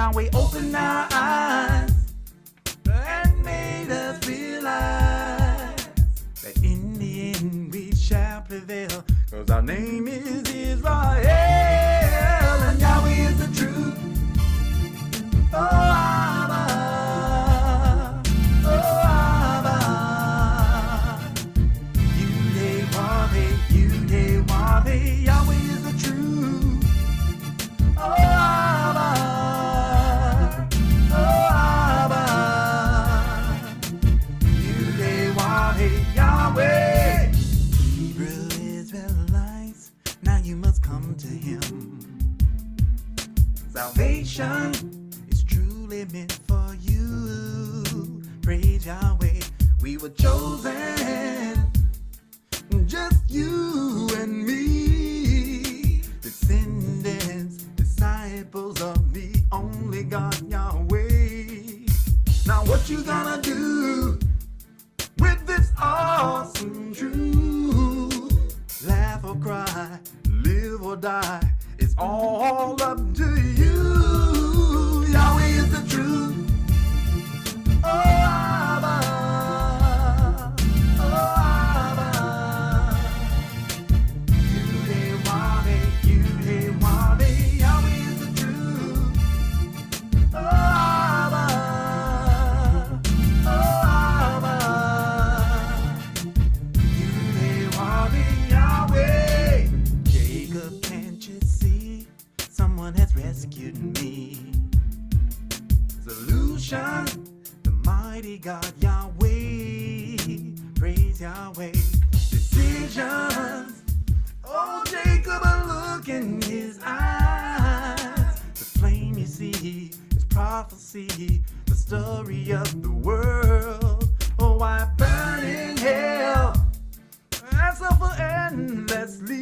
Yahweh opened our eyes and made us realize that in the end we shall prevail, 'cause our name is Israel, and Yahweh is the truth. Oh, Abba, oh, Abba. Yahweh, Yahweh is the truth. Oh, Abba, oh, Abba. Yahweh. Hebrew Israelites, now you must come to him. Salvation is truly meant for you. Praise Yahweh, we were chosen, just you and me, descendants, disciples of the only God Yahweh. Now what you gonna do with this awesome truth? Laugh or cry, live or die, it's all up to you. Yahweh is the truth. Oh, Abba, oh, Abba. Yahweh is the truth. Oh, Abba, oh, Abba. Yahweh. Jacob, can't you see? Someone has rescued me. Solution, the mighty God Yahweh. Praise Yahweh. Decisions, oh, Jacob, a look in his eyes. The flame you see is prophecy, the story of the world. Oh, I burn in hell and suffer endlessly.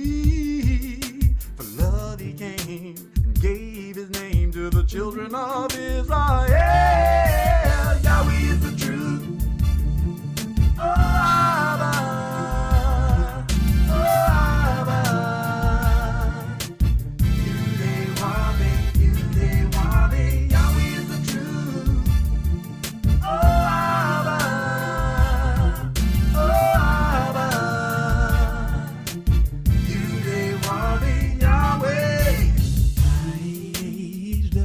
For love he came and gave his name to the children of Israel. Yahweh is the truth. Oh, Abba, oh, Abba. Yahweh is the truth. Oh, Abba, oh, Abba. Yahweh. Y-H-W-H.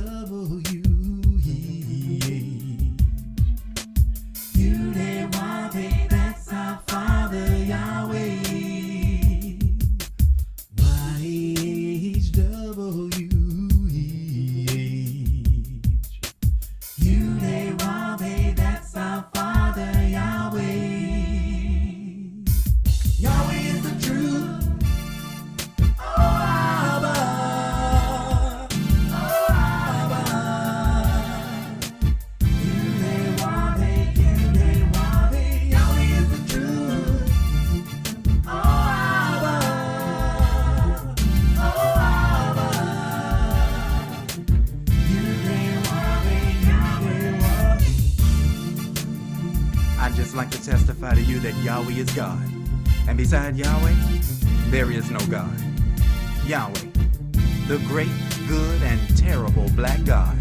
That's our Father Yahweh. Y-H-W-H. That's our Father Yahweh. Yahweh is the truth. Oh, Abba, oh, Abba. Yahweh is the truth. Oh, Abba, oh, Abba. I'd just like to testify to you that Yahweh is God, and beside Yahweh, there is no God. Yahweh, the great, good, and terrible black God,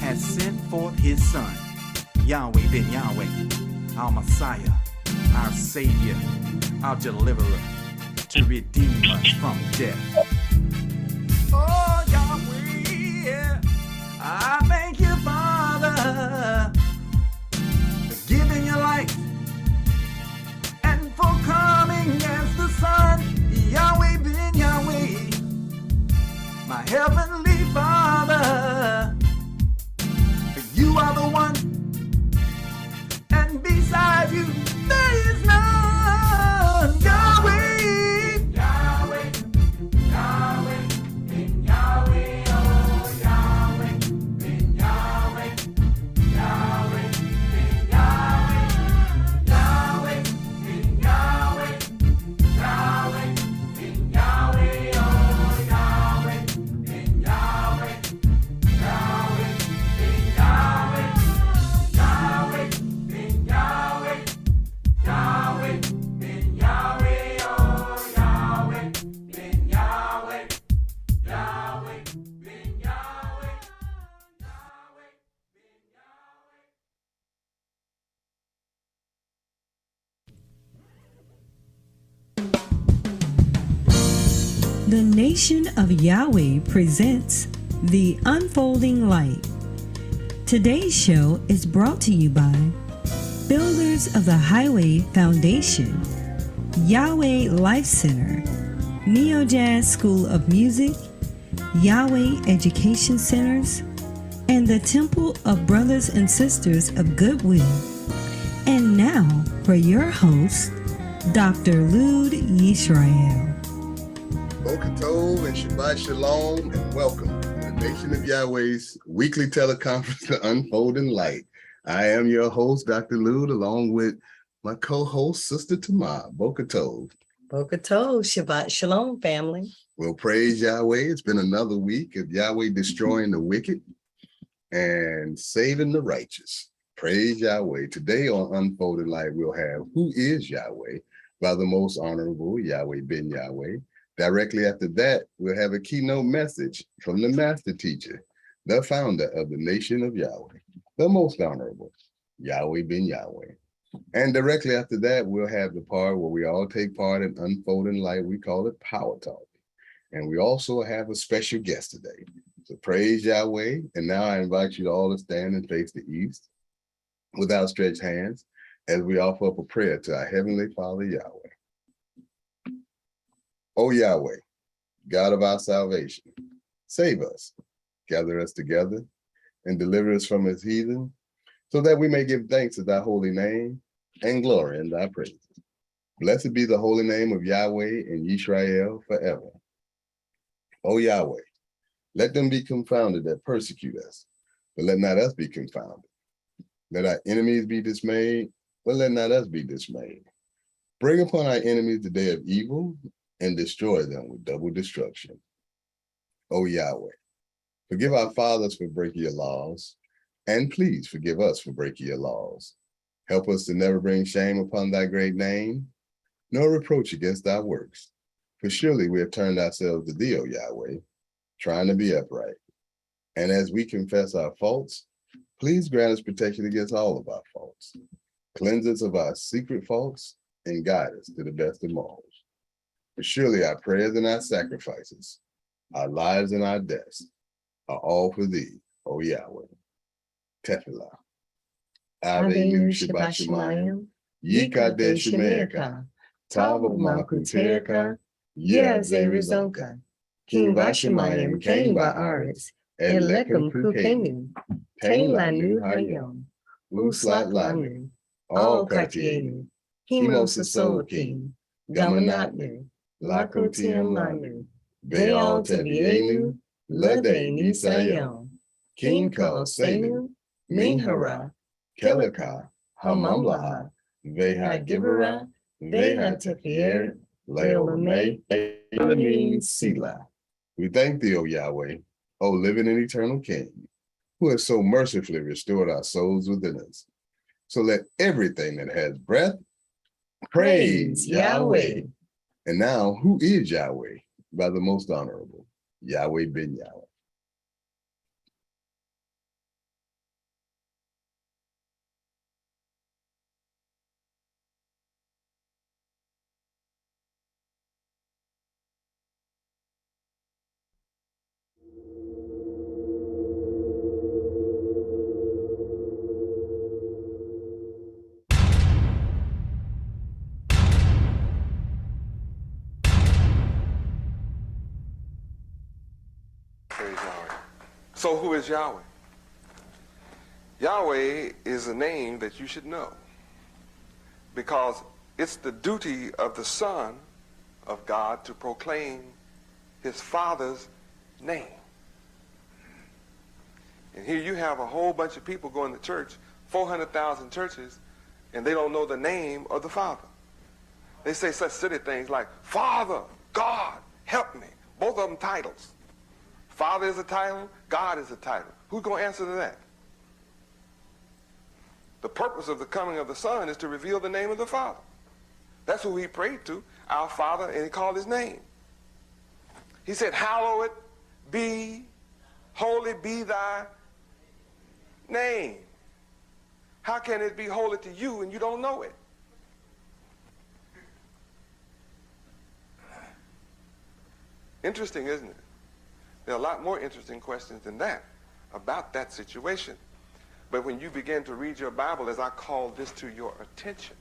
has sent forth his Son, Yahweh ben Yahweh, our Messiah, our Savior, our Deliverer, to redeem us from death. Oh, Yahweh, I thank you, Father, for giving your life and for coming as the Son, Yahweh ben Yahweh, my heavenly Father. You are the one, and beside you there is none. Yahweh, Yahweh, Yahweh, ben Yahweh, oh Yahweh, ben Yahweh, Yahweh, ben Yahweh, Yahweh, ben Yahweh, Yahweh, ben Yahweh, oh Yahweh, ben Yahweh, Yahweh, ben Yahweh, Yahweh, ben Yahweh, The Nation of Yahweh presents The Unfolding Light. Today's show is brought to you by Builders of the Highway Foundation, Yahweh Life Center, Neo Jazz School of Music, Yahweh Education Centers, and the Temple of Brothers and Sisters of Goodwill. And now for your host, Dr. Lud Yisrael. Boker Tov and Shabbat Shalom, and welcome to the Nation of Yahweh's weekly teleconference, The Unfolding Light. I am your host, Dr. Lud, along with my co-host, Sister Tamar. Boker Tov. Boker Tov, Shabbat Shalom, family. Well, praise Yahweh. It's been another week of Yahweh destroying the wicked and saving the righteous. Praise Yahweh. Today on Unfolding Light, we'll have Who is Yahweh by the Most Honorable Yahweh Ben Yahweh. Directly after that, we'll have a keynote message from the master teacher, the founder of the Nation of Yahweh, the Most Honorable Yahweh Ben Yahweh. And directly after that, we'll have the part where we all take part in Unfolding Light. We call it Power Talk. And we also have a special guest today. So praise Yahweh. And now I invite you all to stand and face the east with outstretched hands as we offer up a prayer to our Heavenly Father Yahweh. O Yahweh, God of our salvation, save us, gather us together, and deliver us from his heathen, so that we may give thanks to thy holy name and glory in thy praises. Blessed be the holy name of Yahweh and Yisrael forever. O Yahweh, let them be confounded that persecute us, but let not us be confounded. Let our enemies be dismayed, but let not us be dismayed. Bring upon our enemies the day of evil, and destroy them with double destruction. O Yahweh, forgive our fathers for breaking your laws, and please forgive us for breaking your laws. Help us to never bring shame upon thy great name, nor reproach against thy works. For surely we have turned ourselves to thee, O Yahweh, trying to be upright. And as we confess our faults, please grant us protection against all of our faults. Cleanse us of our secret faults, and guide us to the best of morals. For surely our prayers and our sacrifices, our lives and our deaths, are all for thee, O Yahweh. Tefillah. Avenu Shabbat Shemayim, Yikadesh Shemeaka, Tavu Malkuterka, Yezerizonka, King Vashemayim, King Ba'aretz, Elekem Kukenu, Tain Lanu Hayom, Uslat Lanu, All Kartienu, Himos King, Gamanatnu, Lakotium Lanu, Beal Tevienu, Lade Nisayom, King Kalosenu, Minhara, Kelika, Hamamlaha, Veha Gibera, Veha Tefier, Leolame, Elamim Sila. We thank thee, O Yahweh, O living and eternal King, who has so mercifully restored our souls within us. So let everything that has breath praise Yahweh. And now, who is Yahweh? By the Most Honorable Yahweh Ben Yahweh. Praise Yahweh. So who is Yahweh? Yahweh is a name that you should know, because it's the duty of the Son of God to proclaim his Father's name. And here you have a whole bunch of people going to church, 400,000 churches, and they don't know the name of the Father. They say such silly things like, Father, God, help me. Both of them titles. Father is a title, God is a title. Who's going to answer to that? The purpose of the coming of the Son is to reveal the name of the Father. That's who he prayed to, our Father, and he called his name. He said, hallowed be, holy be thy name. How can it be holy to you and you don't know it? Interesting, isn't it? There are a lot more interesting questions than that about that situation. But when you begin to read your Bible, as I call this to your attention,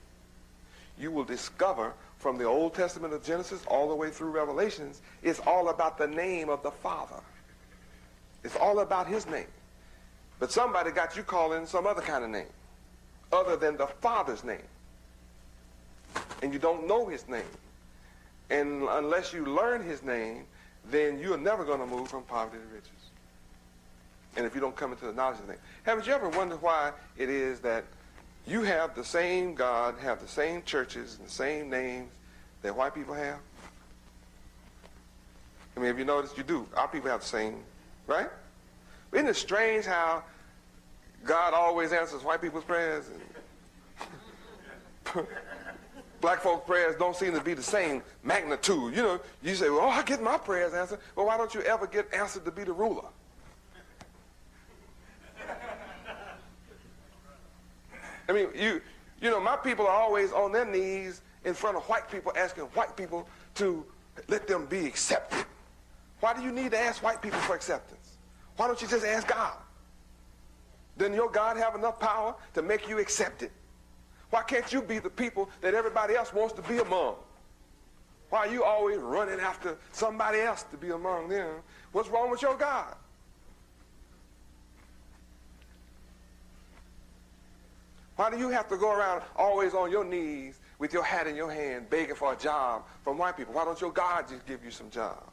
you will discover from the Old Testament of Genesis all the way through Revelations, it's all about the name of the Father. It's all about his name. But somebody got you calling some other kind of name, other than the Father's name. And you don't know his name. And unless you learn his name, then you're never going to move from poverty to riches. And if you don't come into the knowledge of the name. Haven't you ever wondered why it is that you have the same God, have the same churches, and the same names that white people have? I mean, have you noticed? You do. Our people have the same, right? Isn't it strange how God always answers white people's prayers? And black folks' prayers don't seem to be the same magnitude. You know, you say, well, I get my prayers answered. Well, why don't you ever get answered to be the ruler? I mean, you know, my people are always on their knees in front of white people asking white people to let them be accepted. Why do you need to ask white people for acceptance? Why don't you just ask God? Doesn't your God have enough power to make you accepted? Why can't you be the people that everybody else wants to be among? Why are you always running after somebody else to be among them? What's wrong with your God? Why do you have to go around always on your knees with your hat in your hand begging for a job from white people? Why don't your God just give you some jobs?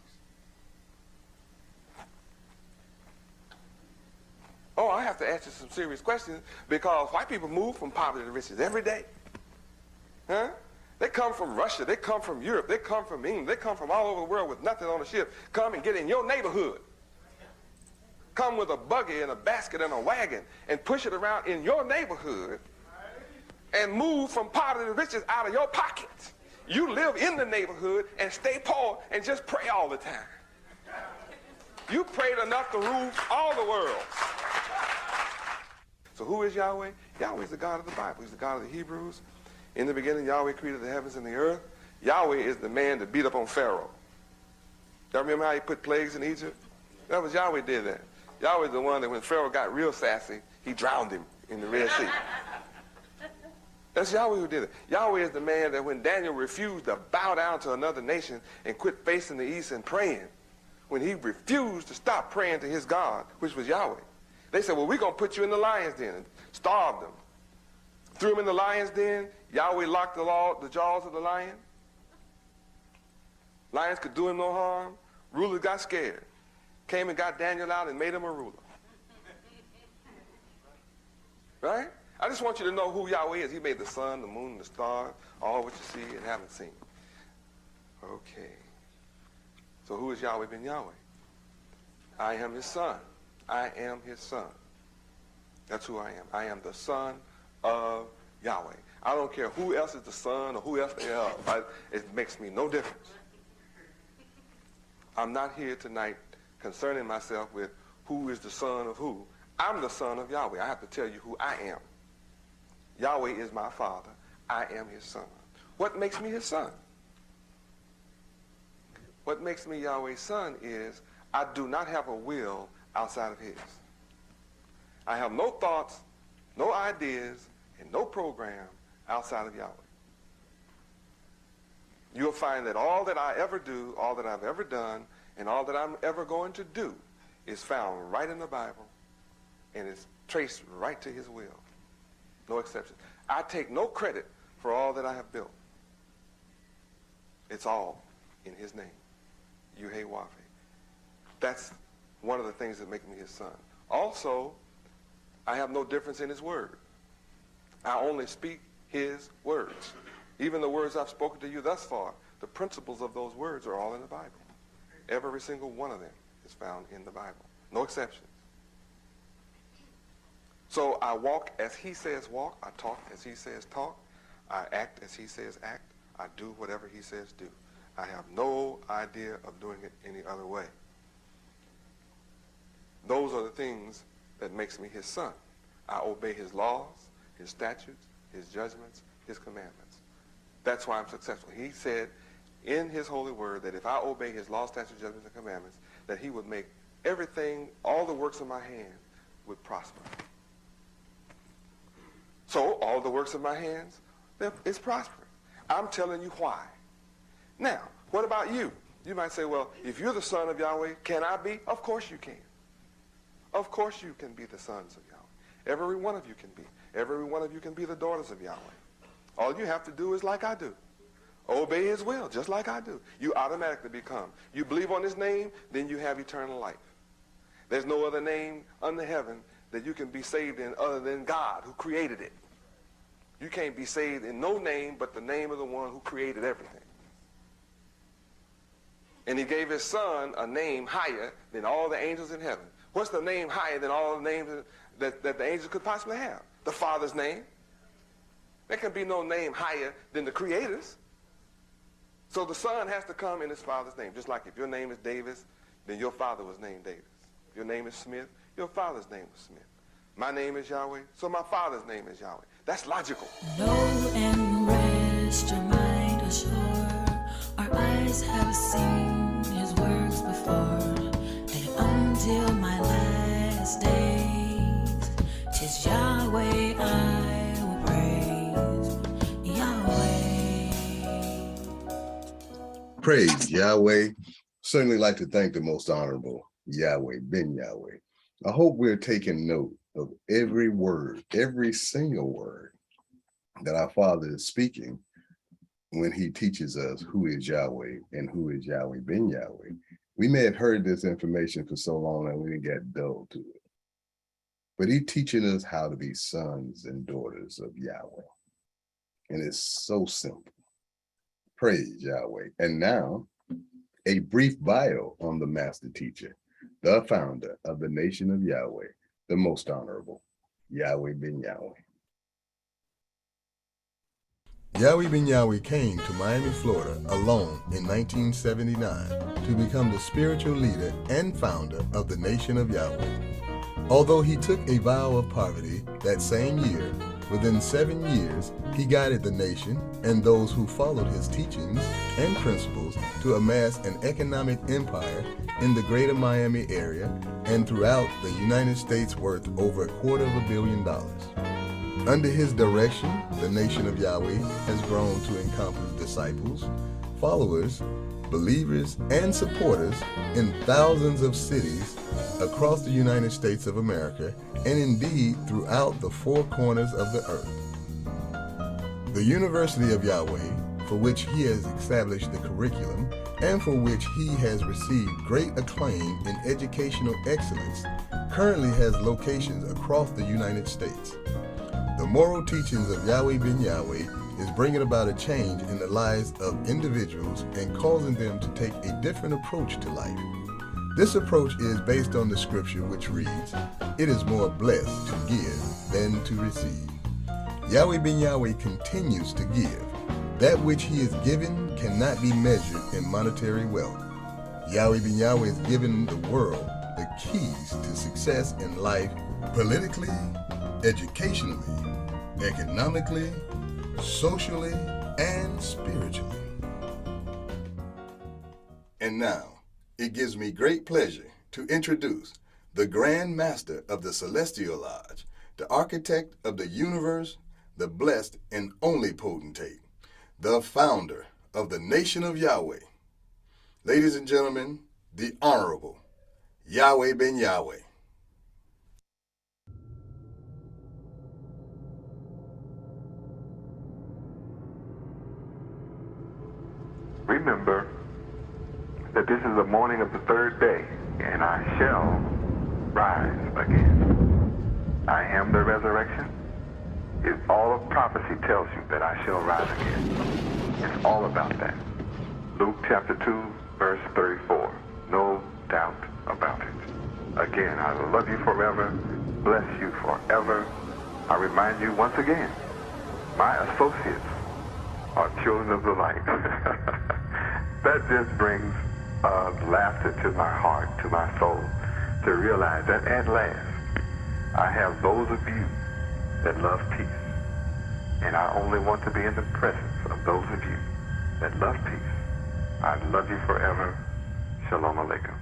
Oh, I have to ask you some serious questions because white people move from poverty to riches every day. Huh? They come from Russia. They come from Europe. They come from England. They come from all over the world with nothing on the ship. Come and get in your neighborhood. Come with a buggy and a basket and a wagon and push it around in your neighborhood and move from poverty to riches out of your pocket. You live in the neighborhood and stay poor and just pray all the time. You prayed enough to rule all the world. So who is Yahweh? Yahweh is the God of the Bible. He's the God of the Hebrews. In the beginning, Yahweh created the heavens and the earth. Yahweh is the man that beat up on Pharaoh. Y'all remember how he put plagues in Egypt? That was Yahweh did that. Yahweh is the one that when Pharaoh got real sassy, he drowned him in the Red Sea. That's Yahweh who did it. Yahweh is the man that when Daniel refused to bow down to another nation and quit facing the east and praying, when he refused to stop praying to his God, which was Yahweh, they said, well, we're going to put you in the lion's den and starve them. Threw him in the lion's den. Yahweh locked the jaws of the lion. Lions could do him no harm. Rulers got scared. Came and got Daniel out and made him a ruler. Right? I just want you to know who Yahweh is. He made the sun, the moon, the stars, all what you see and haven't seen. Okay. So who is Yahweh ben Yahweh? I am his son. I am his son. That's who I am. I am the son of Yahweh. I don't care who else is the son or who else they are. It makes me no difference. I'm not here tonight concerning myself with who is the son of who. I'm the son of Yahweh. I have to tell you who I am. Yahweh is my father. I am his son. What makes me his son? What makes me Yahweh's son is I do not have a will outside of his. I have no thoughts, no ideas, and no program outside of Yahweh. You'll find that all that I ever do, all that I've ever done, and all that I'm ever going to do is found right in the Bible, and it's traced right to his will. No exceptions. I take no credit for all that I have built. It's all in his name. Yahweh. That's one of the things that make me his son. Also, I have no difference in his word. I only speak his words. Even the words I've spoken to you thus far, the principles of those words are all in the Bible. Every single one of them is found in the Bible. No exceptions. So I walk as he says walk. I talk as he says talk. I act as he says act. I do whatever he says do. I have no idea of doing it any other way. Those are the things that makes me his son. I obey his laws, his statutes, his judgments, his commandments. That's why I'm successful. He said in his holy word that if I obey his law, statutes, judgments, and commandments, that he would make everything, all the works of my hand would prosper. So all the works of my hands, it's prospering. I'm telling you why. Now, what about you? You might say, well, if you're the son of Yahweh, can I be? Of course you can. Of course you can be the sons of Yahweh. Every one of you can be. Every one of you can be the daughters of Yahweh. All you have to do is like I do. Obey his will, just like I do. You automatically become. You believe on his name, then you have eternal life. There's no other name under heaven that you can be saved in other than God who created it. You can't be saved in no name but the name of the one who created everything. And he gave his son a name higher than all the angels in heaven. What's the name higher than all the names that the angels could possibly have? The Father's name. There can be no name higher than the Creator's. So the son has to come in his father's name. Just like if your name is Davis, then your father was named Davis. If your name is Smith, your father's name was Smith. My name is Yahweh, so my father's name is Yahweh. That's logical. Know and rest your mind assured. Our eyes have seen his works before. And until my last days, 'tis Yahweh I will praise. Yahweh. Praise Yahweh. Certainly like to thank the most honorable Yahweh, Ben Yahweh. I hope we're taking note of every word, every single word that our Father is speaking when he teaches us who is Yahweh and who is Yahweh, Ben Yahweh. We may have heard this information for so long that we didn't get dull to it. But he's teaching us how to be sons and daughters of Yahweh. And it's so simple. Praise Yahweh. And now, a brief bio on the master teacher, the founder of the nation of Yahweh, the most honorable, Yahweh Ben Yahweh. Yahweh Ben Yahweh came to Miami, Florida alone in 1979 to become the spiritual leader and founder of the nation of Yahweh. Although he took a vow of poverty that same year, within 7 years, he guided the nation and those who followed his teachings and principles to amass an economic empire in the greater Miami area and throughout the United States worth over $250 million. Under his direction, the nation of Yahweh has grown to encompass disciples, followers, believers, and supporters in thousands of cities across the United States of America and indeed throughout the four corners of the earth. The University of Yahweh, for which he has established the curriculum and for which he has received great acclaim in educational excellence, currently has locations across the United States. The moral teachings of Yahweh Ben Yahweh is bringing about a change in the lives of individuals and causing them to take a different approach to life. This approach is based on the scripture which reads, "It is more blessed to give than to receive." Yahweh Ben Yahweh continues to give. That which he is given cannot be measured in monetary wealth. Yahweh Ben Yahweh is giving the world the keys to success in life politically, educationally, economically, socially, and spiritually. And now, it gives me great pleasure to introduce the Grand Master of the Celestial Lodge, the architect of the universe, the blessed and only potentate, the founder of the nation of Yahweh. Ladies and gentlemen, the Honorable Yahweh Ben Yahweh. Remember that this is the morning of the third day, and I shall rise again. I am the resurrection. All of prophecy tells you that I shall rise again. It's all about that. Luke chapter 2, verse 34. No doubt about it. Again, I will love you forever, bless you forever. I remind you once again, my associates are children of the light. That just brings laughter to my heart, to my soul, to realize that at last, I have those of you that love peace. And I only want to be in the presence of those of you that love peace. I love you forever. Shalom Aleichem.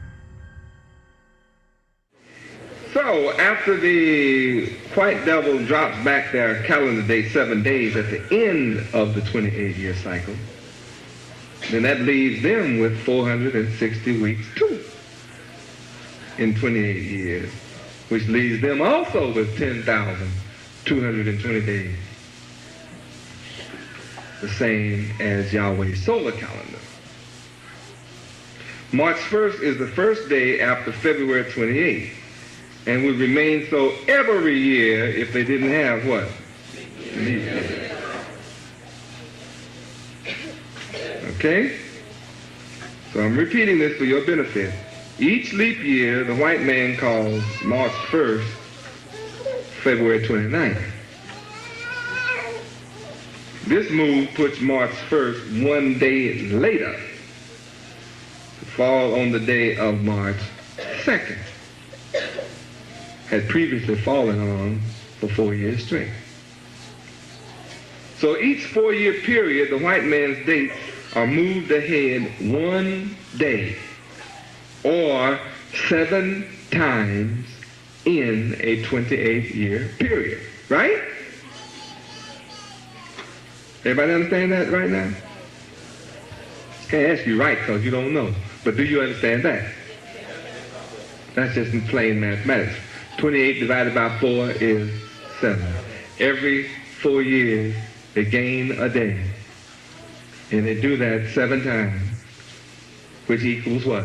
So after the white devil drops back their calendar date 7 days at the end of the 28-year cycle, then that leaves them with 460 weeks too in 28 years, which leaves them also with 10,220 days, the same as Yahweh's solar calendar. March 1st is the first day after February 28th, and would remain so every year if they didn't have what? Leap year. Okay? So I'm repeating this for your benefit. Each leap year, the white man calls March 1st, February 29th. This move puts March 1st 1 day later, to fall on the day of March 2nd. Had previously fallen on for 4 years straight. So each 4-year period, the white man's dates are moved ahead 1 day, or 7 times in a 28-year period, right? Everybody understand that right now? Can't ask you right because you don't know, but do you understand that? That's just in plain mathematics. 28 divided by 4 is 7. Every 4 years, they gain a day. And they do that 7 times, which equals what?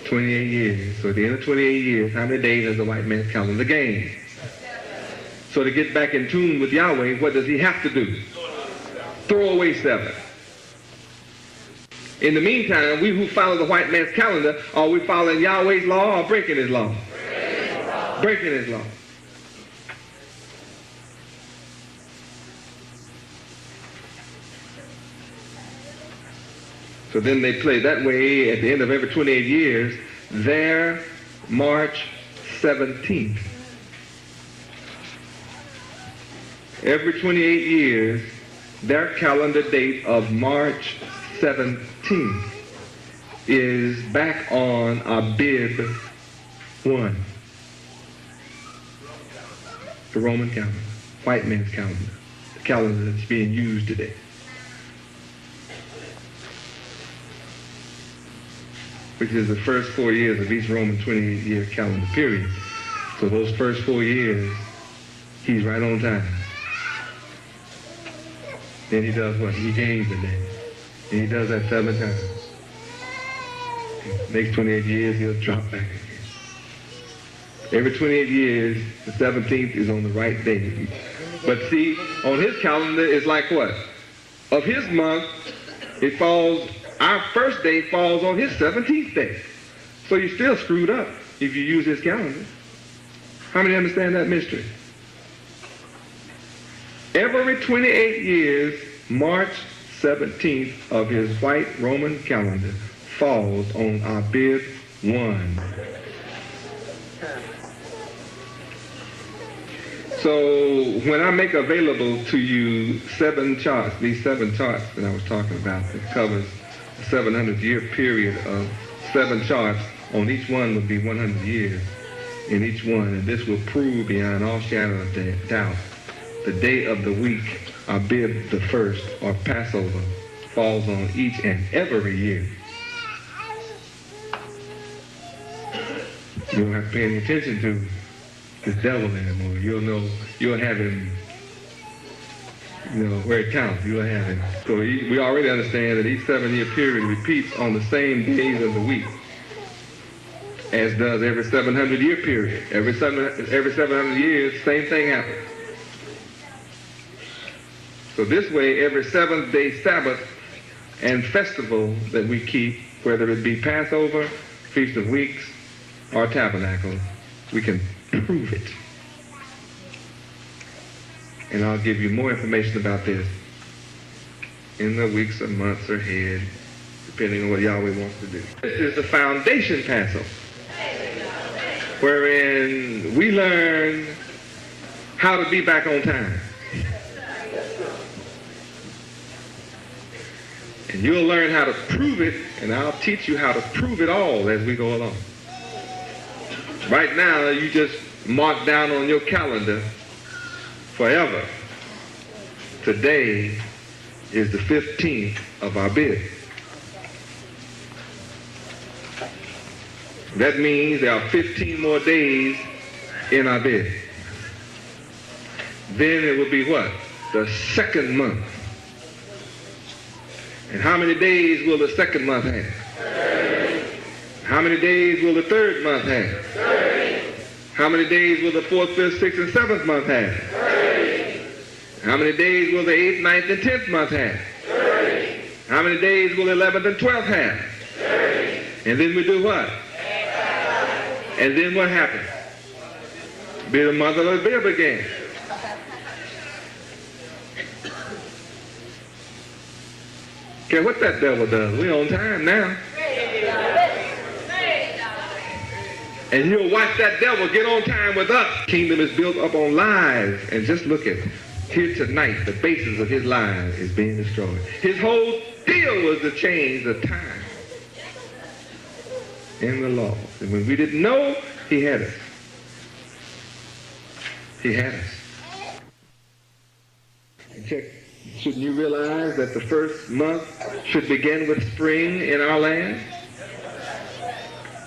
28 years. So at the end of 28 years, how many days has the white man's calendar gained? So to get back in tune with Yahweh, what does he have to do? Throw away 7. In the meantime, we who follow the white man's calendar, are we following Yahweh's law or breaking his law? Breaking his law. So then they play that way at the end of every 28 years, their March 17th. Every 28 years, their calendar date of March 17th is back on Abib 1. The Roman calendar, white man's calendar, the calendar that's being used today. Which is the first 4 years of each Roman 28-year calendar period. So those first 4 years, he's right on time. Then he does what? He gains the day. And he does that 7 times. Next 28 years, he'll drop back again. Every 28 years, the 17th is on the right day. But see, on his calendar, it's like what? Of his month, it falls, our first day falls on his 17th day. So you're still screwed up if you use his calendar. How many understand that mystery? Every 28 years, March 17th of his white Roman calendar falls on Abib 1. So when I make available to you 7 charts, these 7 charts that I was talking about, that covers a 700-year period of 7 charts, on each one would be 100 years in each one, and this will prove beyond all shadow of doubt. The day of the week, Abib the first, or Passover, falls on each and every year. You don't have to pay any attention to this devil anymore. You'll have him, where it counts. You'll have him. So we already understand that each 7-year period repeats on the same days of the week, as does every 700-year period. Every 700 years, same thing happens. So this way, every 7th-day Sabbath and festival that we keep, whether it be Passover, Feast of Weeks, or Tabernacle, we can prove it. And I'll give you more information about this in the weeks or months ahead, depending on what Yahweh wants to do. This is the foundation Passover, wherein we learn how to be back on time. And you'll learn how to prove it, and I'll teach you how to prove it all as we go along. Right now, you just mark down on your calendar forever. Today is the 15th of our bid. That means there are 15 more days in our bid. Then it will be what? The second month. And how many days will the second month have? 30. How many days will the third month have? 30. How many days will the fourth, fifth, sixth, and seventh month have? 30. How many days will the 8th, 9th, and 10th month have? 30. How many days will the 11th and 12th have? 30. And then we do what? And then what happens? Be the month of the Abib again. Okay, what that devil does, we on time now. And you'll watch that devil get on time with us. Kingdom is built up on lies. And just look at it. Here tonight, the basis of his lies is being destroyed. His whole deal was to change the time in the law. And when we didn't know, he had us. He had us. Check. Shouldn't you realize that the first month should begin with spring in our land?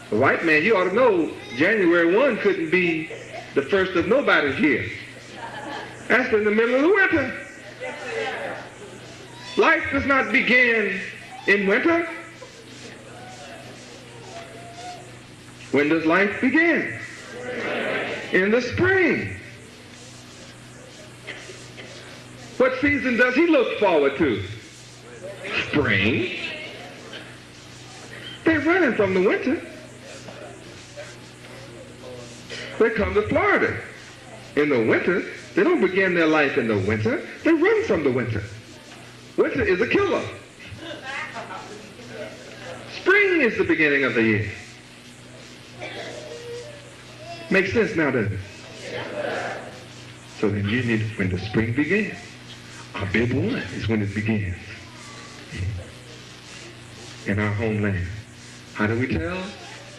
The white man, you ought to know, January 1 couldn't be the first of nobody's year. That's in the middle of the winter. Life does not begin in winter. When does life begin? In the spring. What season does he look forward to? Spring. They're running from the winter. They come to Florida. In the winter, they don't begin their life in the winter. They run from the winter. Winter is a killer. Spring is the beginning of the year. Makes sense now, doesn't it? So then you need, when the spring begins, Abib 1 is when it begins in our homeland. How do we tell?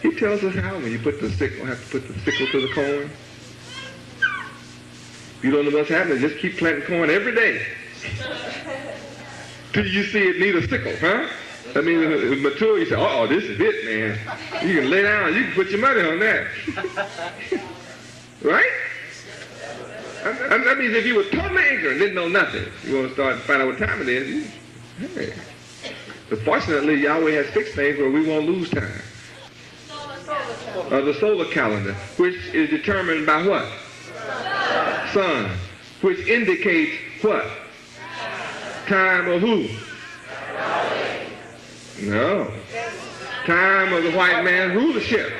He tells us how. When you put the sickle, have to put the sickle to the corn. You don't know what's happening. Just keep planting corn every day till you see it need a sickle, huh? I mean, when it's mature, you say, "Oh, this is it, man." You can lay down. You can put your money on that, right? That means if you were totally ignorant, didn't know nothing, you want to start to find out what time it is. Hey. But fortunately, Yahweh has fixed things where we won't lose time. The solar calendar, which is determined by what? Sun. Which indicates what? Time of who? No. Time of the white man's rulership.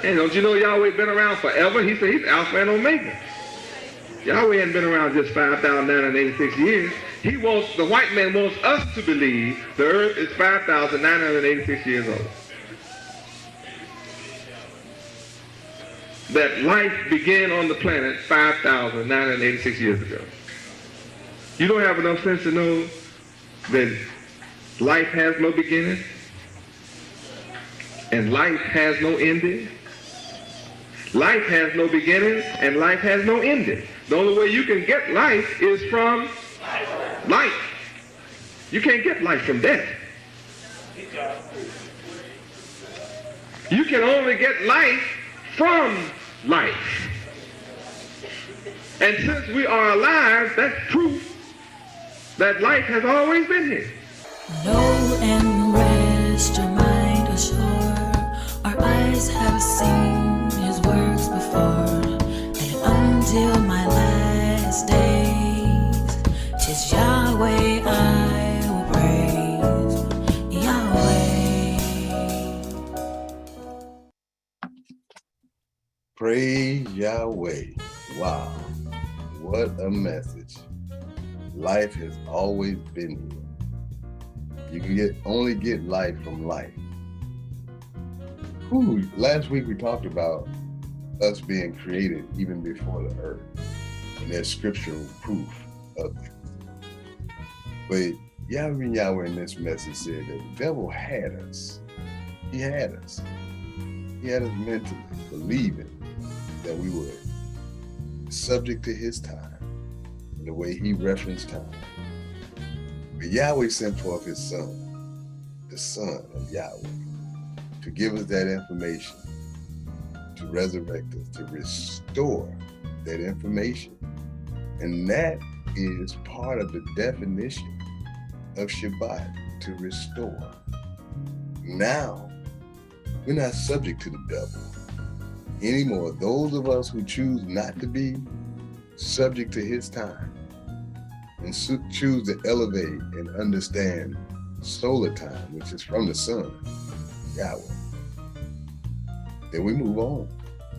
And don't you know Yahweh been around forever? He said he's Alpha and Omega. Yahweh hadn't been around just 5,986 years. He wants, the white man wants us to believe the earth is 5,986 years old. That life began on the planet 5,986 years ago. You don't have enough sense to know that life has no beginning and life has no ending. Life has no beginning and life has no ending. The only way you can get life is from life. You can't get life from death. You can only get life from life. And since we are alive, that's proof that life has always been here. Know and rest your mind assured. Our eyes have seen his works before. And until my last days, 'tis Yahweh I will praise. Yahweh. Praise Yahweh. Wow. What a message. Life has always been here. You can only get life from life. Last week we talked about us being created even before the earth. And there's scriptural proof of it. But Yahweh in this message said that the devil had us. He had us. He had us mentally believing that we were subject to his time and the way he referenced time. But Yahweh sent forth his son, the son of Yahweh, to give us that information, to resurrect us, to restore that information. And that is part of the definition of Shabbat, to restore. Now, we're not subject to the devil anymore. Those of us who choose not to be subject to his time and choose to elevate and understand solar time, which is from the sun, Yahweh, then we move on.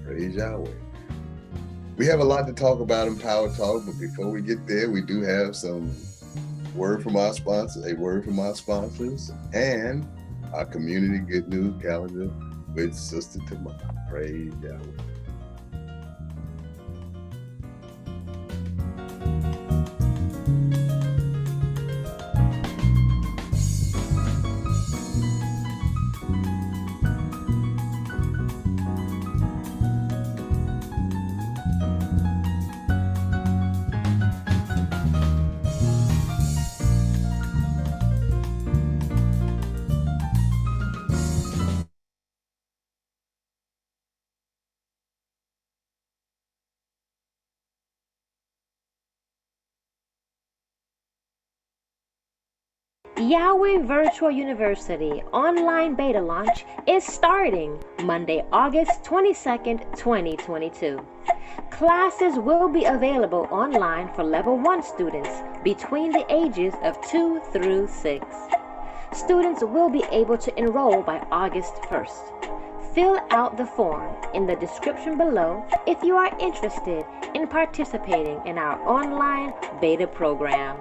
Praise Yahweh. We have a lot to talk about in Power Talk, but before we get there, we do have some word from our sponsors, and our community good news calendar with Sister Tamar. Praise Yahweh. Yahweh Virtual University online beta launch is starting Monday, August 22nd, 2022. Classes will be available online for Level 1 students between the ages of 2 through 6. Students will be able to enroll by August 1st. Fill out the form in the description below if you are interested in participating in our online beta program.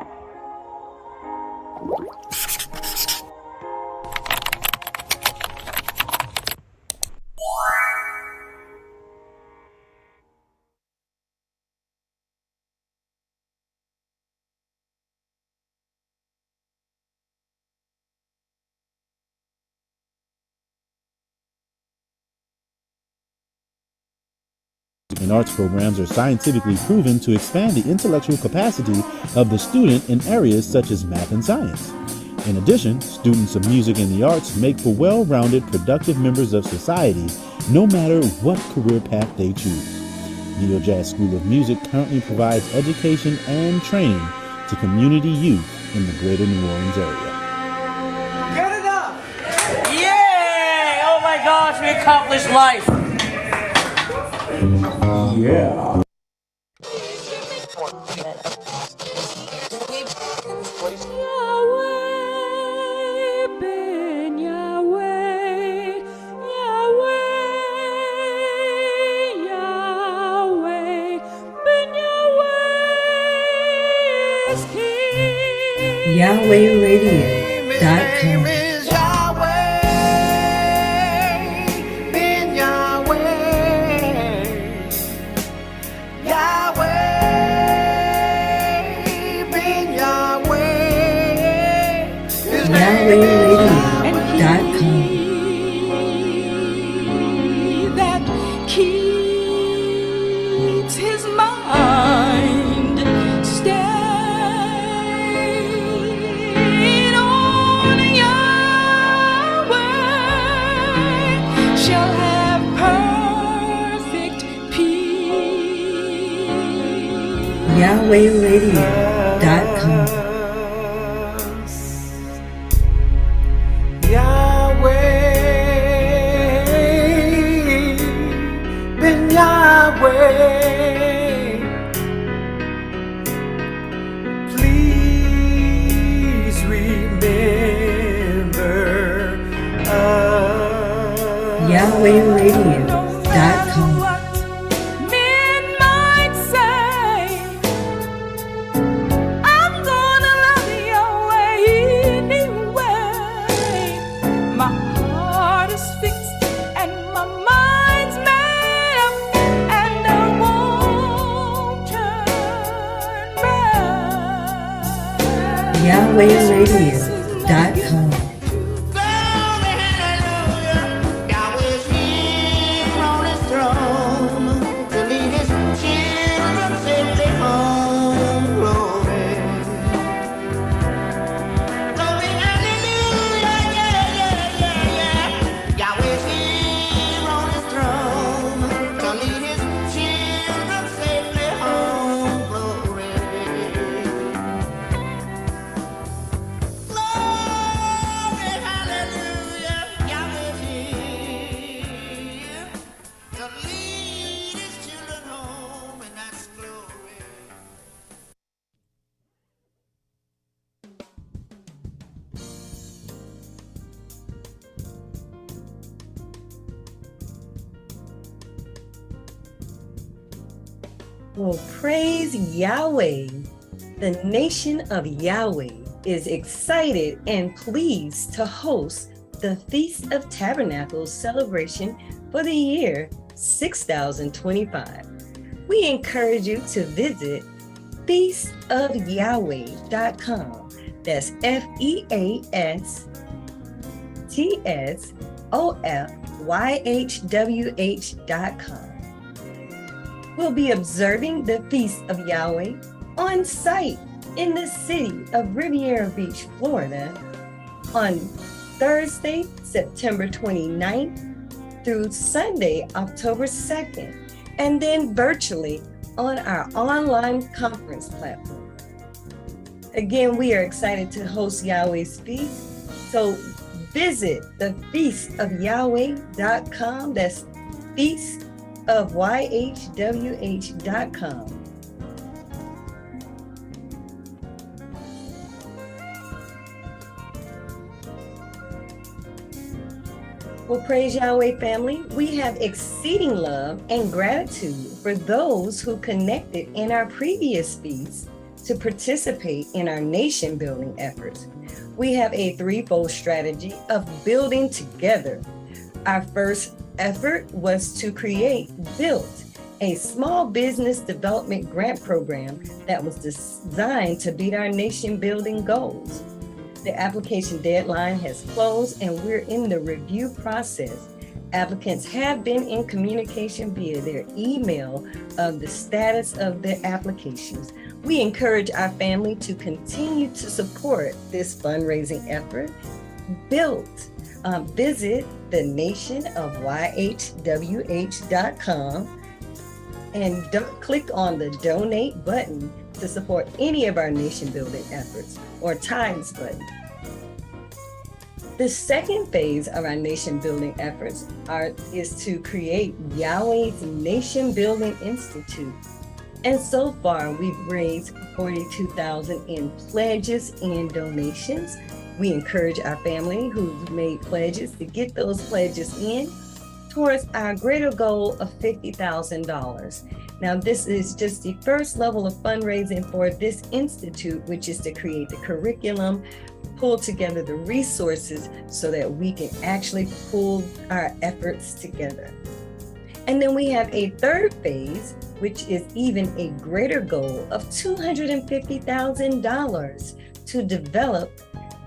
And arts programs are scientifically proven to expand the intellectual capacity of the student in areas such as math and science. In addition, students of music and the arts make for well-rounded, productive members of society, no matter what career path they choose. Neo Jazz School of Music currently provides education and training to community youth in the greater New Orleans area. Get it up! Yay! Oh my gosh, we accomplished life! Yeah. YahwehRadio.com. That keeps his mind stayed on Yahweh shall have perfect peace. YahwehRadio.com. Please remember us. YahwehRadio.com. Men might say I'm the YahwehRadio.com. Well, praise Yahweh. The nation of Yahweh is excited and pleased to host the Feast of Tabernacles celebration for the year 6025. We encourage you to visit feastofyahweh.com. That's feastofyhwh.com. We'll be observing the Feast of Yahweh on site in the city of Riviera Beach, Florida on Thursday, September 29th through Sunday, October 2nd, and then virtually on our online conference platform. Again, we are excited to host Yahweh's Feast, so visit the feastofyahweh.com. That's feastofyhwh.com. Well, praise Yahweh family. We have exceeding love and gratitude for those who connected in our previous feasts to participate in our nation building efforts. We have a threefold strategy of building together. Our first effort was to create BUILT, a small business development grant program that was designed to meet our nation building goals. The application deadline has closed and we're in the review process. Applicants have been in communication via their email of the status of their applications. We encourage our family to continue to support this fundraising effort. BUILT. Visit the nationofyhwh.com and click on the donate button to support any of our nation building efforts, or tithes button. The second phase of our nation building efforts is to create Yahweh's Nation Building Institute. And so far, we've raised $42,000 in pledges and donations. We encourage our family who's made pledges to get those pledges in towards our greater goal of $50,000. Now, this is just the first level of fundraising for this institute, which is to create the curriculum, pull together the resources so that we can actually pull our efforts together. And then we have a third phase, which is even a greater goal of $250,000 to develop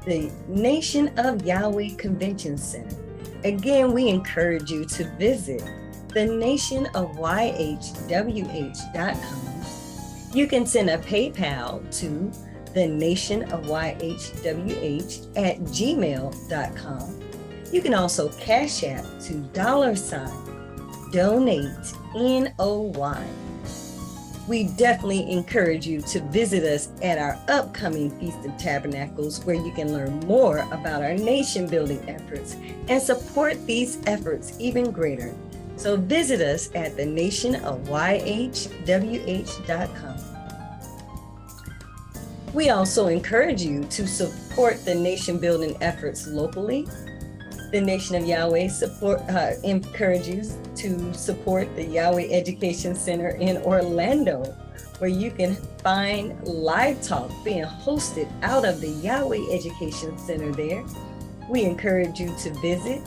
the Nation of Yahweh Convention Center. Again, we encourage you to visit the nationofyhwh.com. You can send a PayPal to the nationofyhwh@gmail.com. You can also Cash App to $donate NOY. We definitely encourage you to visit us at our upcoming Feast of Tabernacles, where you can learn more about our nation building efforts and support these efforts even greater. So visit us at the nationofyhwh.com. We also encourage you to support the nation building efforts locally. The Nation of Yahweh encourages to support the Yahweh Education Center in Orlando, where you can find live talk being hosted out of the Yahweh Education Center there. We encourage you to visit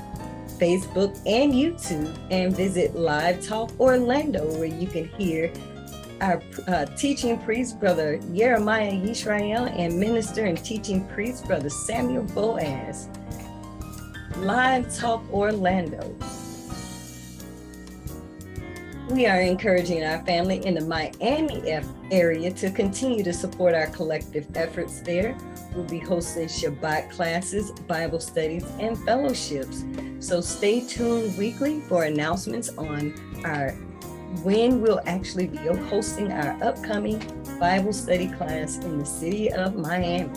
Facebook and YouTube and visit Live Talk Orlando, where you can hear our teaching priest, Brother Jeremiah Yisrael, and minister and teaching priest, Brother Samuel Boaz. Live Talk Orlando. We are encouraging our family in the Miami area to continue to support our collective efforts there. We'll be hosting Shabbat classes, Bible studies, and fellowships. So stay tuned weekly for announcements on when we'll actually be hosting our upcoming Bible study class in the city of Miami.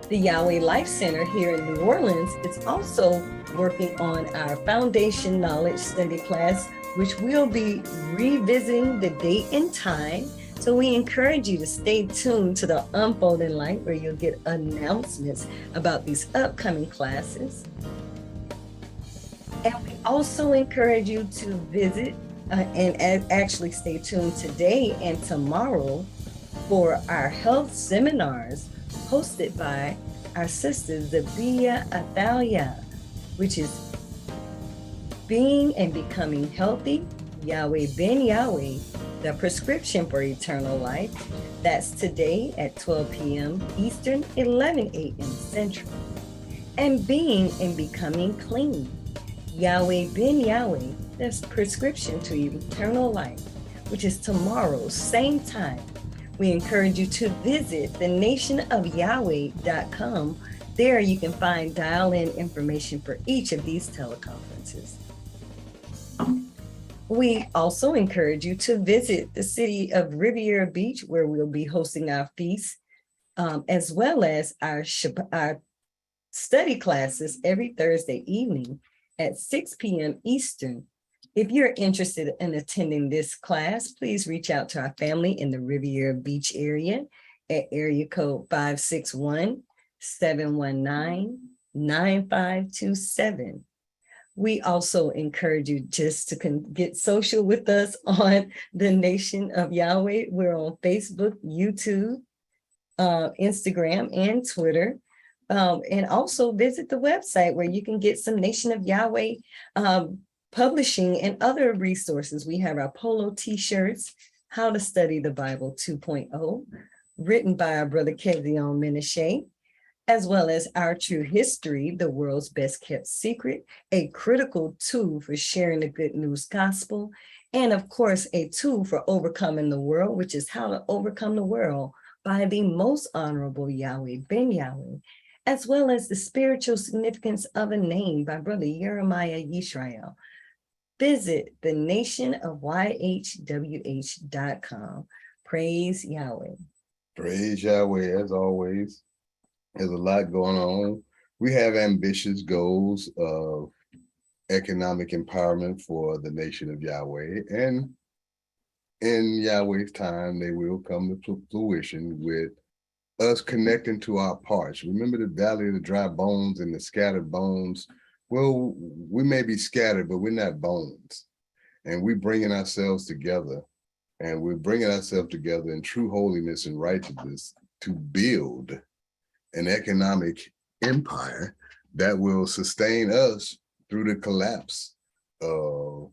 The Yahweh Life Center here in New Orleans is also working on our Foundation Knowledge Study class, which we'll be revisiting the date and time. So we encourage you to stay tuned to the Unfolding Light, where you'll get announcements about these upcoming classes. And we also encourage you to visit and actually stay tuned today and tomorrow for our health seminars hosted by our sisters, the Bia Athalia, which is Being and Becoming Healthy, Yahweh Ben Yahweh, the prescription for eternal life. That's today at 12 p.m. Eastern, 11 a.m. Central. And Being and Becoming Clean, Yahweh Ben Yahweh, that's prescription to eternal life, which is tomorrow, same time. We encourage you to visit thenationofyahweh.com. There you can find dial-in information for each of these teleconferences. We also encourage you to visit the city of Riviera Beach, where we'll be hosting our feast, as well as our study classes every Thursday evening at 6 p.m. Eastern. If you're interested in attending this class, please reach out to our family in the Riviera Beach area at area code 561-719-9527. We also encourage you just to get social with us on the Nation of Yahweh. We're on Facebook, YouTube, Instagram, and Twitter. And also visit the website where you can get some Nation of Yahweh publishing and other resources. We have our polo t-shirts, How to Study the Bible 2.0, written by our brother Kezion Menashe, as well as Our True History, the World's Best Kept Secret, a critical tool for sharing the good news gospel, and of course, a tool for overcoming the world, which is How to Overcome the World by the Most Honorable Yahweh Ben Yahweh, as well as The Spiritual Significance of a Name by brother Jeremiah Yisrael. Visit thenationofyhwh.com. Praise Yahweh. Praise Yahweh, as always. There's a lot going on. We have ambitious goals of economic empowerment for the Nation of Yahweh. And in Yahweh's time, they will come to fruition with us connecting to our parts. Remember the valley of the dry bones and the scattered bones? Well, we may be scattered, but we're not bones. And we're bringing ourselves together. And we're bringing ourselves together in true holiness and righteousness to build an economic empire that will sustain us through the collapse of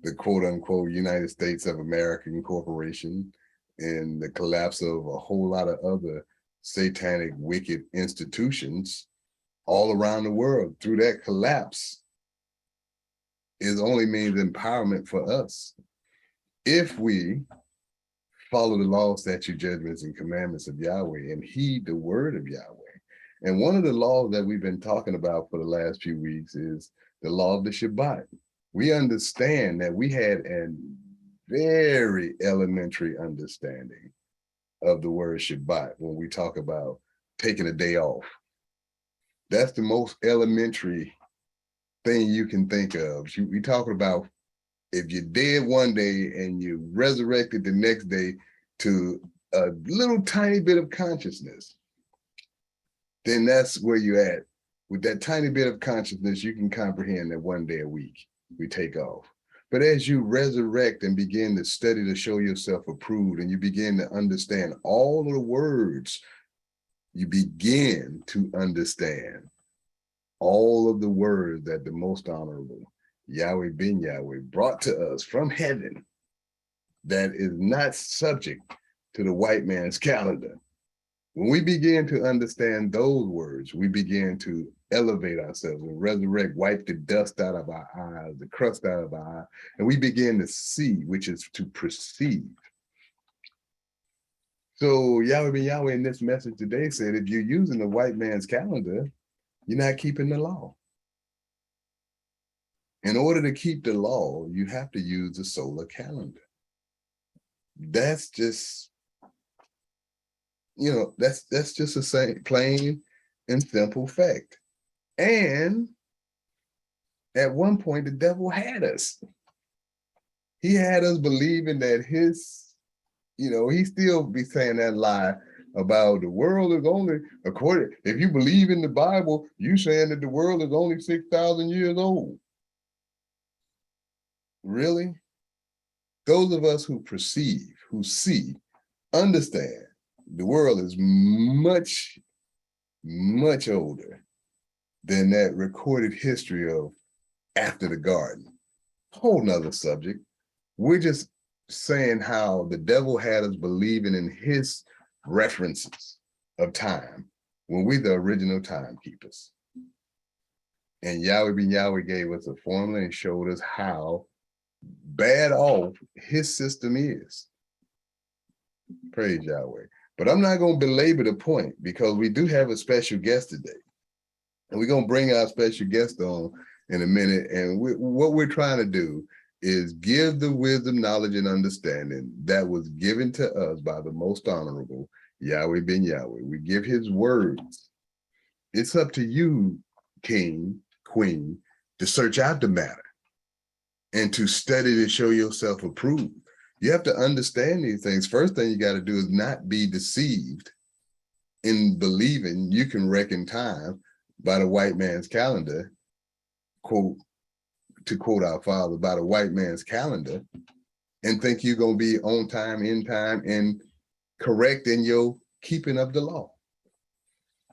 the quote unquote United States of America Corporation and the collapse of a whole lot of other satanic, wicked institutions all around the world. Through that collapse, it only means empowerment for us. If we follow the law, statute, judgments, and commandments of Yahweh and heed the word of Yahweh. And one of the laws that we've been talking about for the last few weeks is the law of the Shabbat. We understand that we had a very elementary understanding of the word Shabbat when we talk about taking a day off. That's the most elementary thing you can think of. We talking about if you're dead one day and you resurrected the next day to a little tiny bit of consciousness, then that's where you're at. With that tiny bit of consciousness, you can comprehend that one day a week we take off. But as you resurrect and begin to study to show yourself approved, and you begin to understand all of the words, you begin to understand all of the words that the Most Honorable Yahweh Ben Yahweh brought to us from heaven that is not subject to the white man's calendar. When we begin to understand those words, we begin to elevate ourselves and resurrect, wipe the dust out of our eyes, the crust out of our eyes, and we begin to see, which is to perceive. So Yahweh in this message today said, if you're using the white man's calendar, you're not keeping the law. In order to keep the law, you have to use the solar calendar. That's just, that's just a plain and simple fact. And at one point, the devil had us. He had us believing that he still be saying that lie about the world is only, if you believe in the Bible, you saying that the world is only 6,000 years old. Really? Those of us who perceive, who see, understand the world is much, much older than that recorded history of after the garden. Whole nother subject. We're just saying how the devil had us believing in his references of time when we're the original timekeepers. And Yahweh gave us a formula and showed us how bad off his system is. Praise Yahweh. But I'm not going to belabor the point because we do have a special guest today. And we're going to bring our special guest on in a minute. And what we're trying to do is give the wisdom, knowledge, and understanding that was given to us by the most honorable Yahweh ben Yahweh. We give his words. It's up to you, king, queen, to search out the matter and to study to show yourself approved. You have to understand these things. First thing you got to do is not be deceived in believing you can reckon time by the white man's calendar, to quote our father, by the white man's calendar, and think you're going to be on time, in time, and correct in your keeping of the law.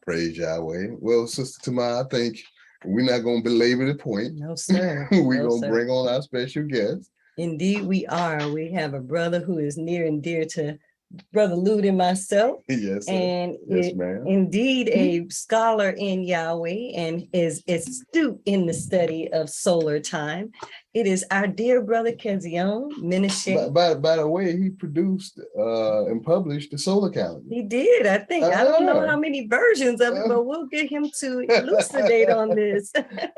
Praise Yahweh. Well, Sister Tamar, I think we're not going to belabor the point. No, sir. We're going to bring on our special guest. Indeed, we are. We have a brother who is near and dear to Brother Lute and myself. Yes, sir. And Yes, ma'am. Indeed a scholar in Yahweh and is astute in the study of solar time. It is our dear brother Kezion Menashe. By the way, he produced and published the solar calendar. He did, I think. I don't know how many versions of it, but we'll get him to elucidate on this.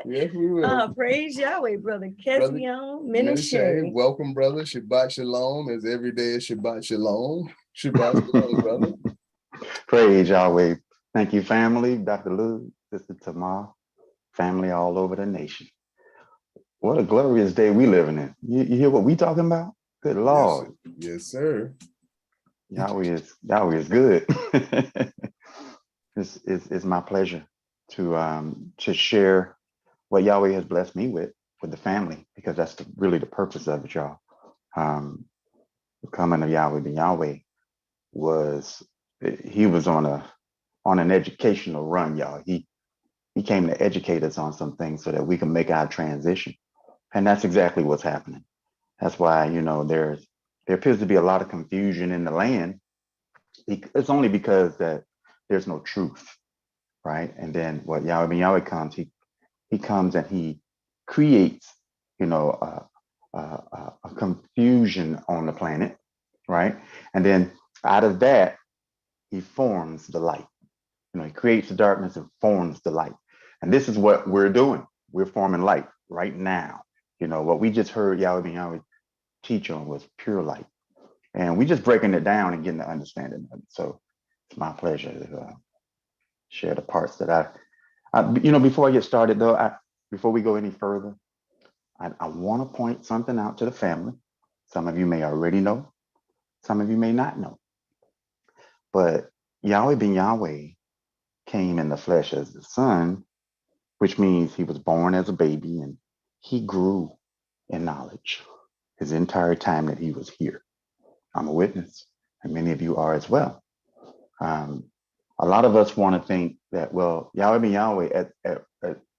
Yes, we will. Praise Yahweh, brother Kezion Menashe. Welcome, brother. Shabbat Shalom, as every day is Shabbat Shalom. Shabbat Shalom, brother. Praise Yahweh. Thank you, family. Dr. Lou, Sister Tamar, family all over the nation. What a glorious day we living in. You hear what we talking about? Good Lord. Yes, sir. Yahweh is good. It's my pleasure to share what Yahweh has blessed me with the family, because that's really the purpose of it, y'all. The coming of Yahweh ben Yahweh was on an educational run, y'all. He came to educate us on some things so that we can make our transition. And that's exactly what's happening. That's why, there appears to be a lot of confusion in the land. It's only because that there's no truth, right? And then what Yahweh ben Yahweh comes, he comes and he creates, a confusion on the planet, right? And then out of that, he forms the light. He creates the darkness and forms the light. And this is what we're doing. We're forming light right now. What we just heard Yahweh ben Yahweh teach on was pure light. And we just breaking it down and getting the understanding of it. So it's my pleasure to share the parts that before I get started though, before we go any further, I want to point something out to the family. Some of you may already know, some of you may not know. But Yahweh ben Yahweh came in the flesh as the son, which means he was born as a baby and he grew in knowledge his entire time that he was here. I'm a witness, and many of you are as well. A lot of us want to think that, well, Yahweh ben Yahweh, at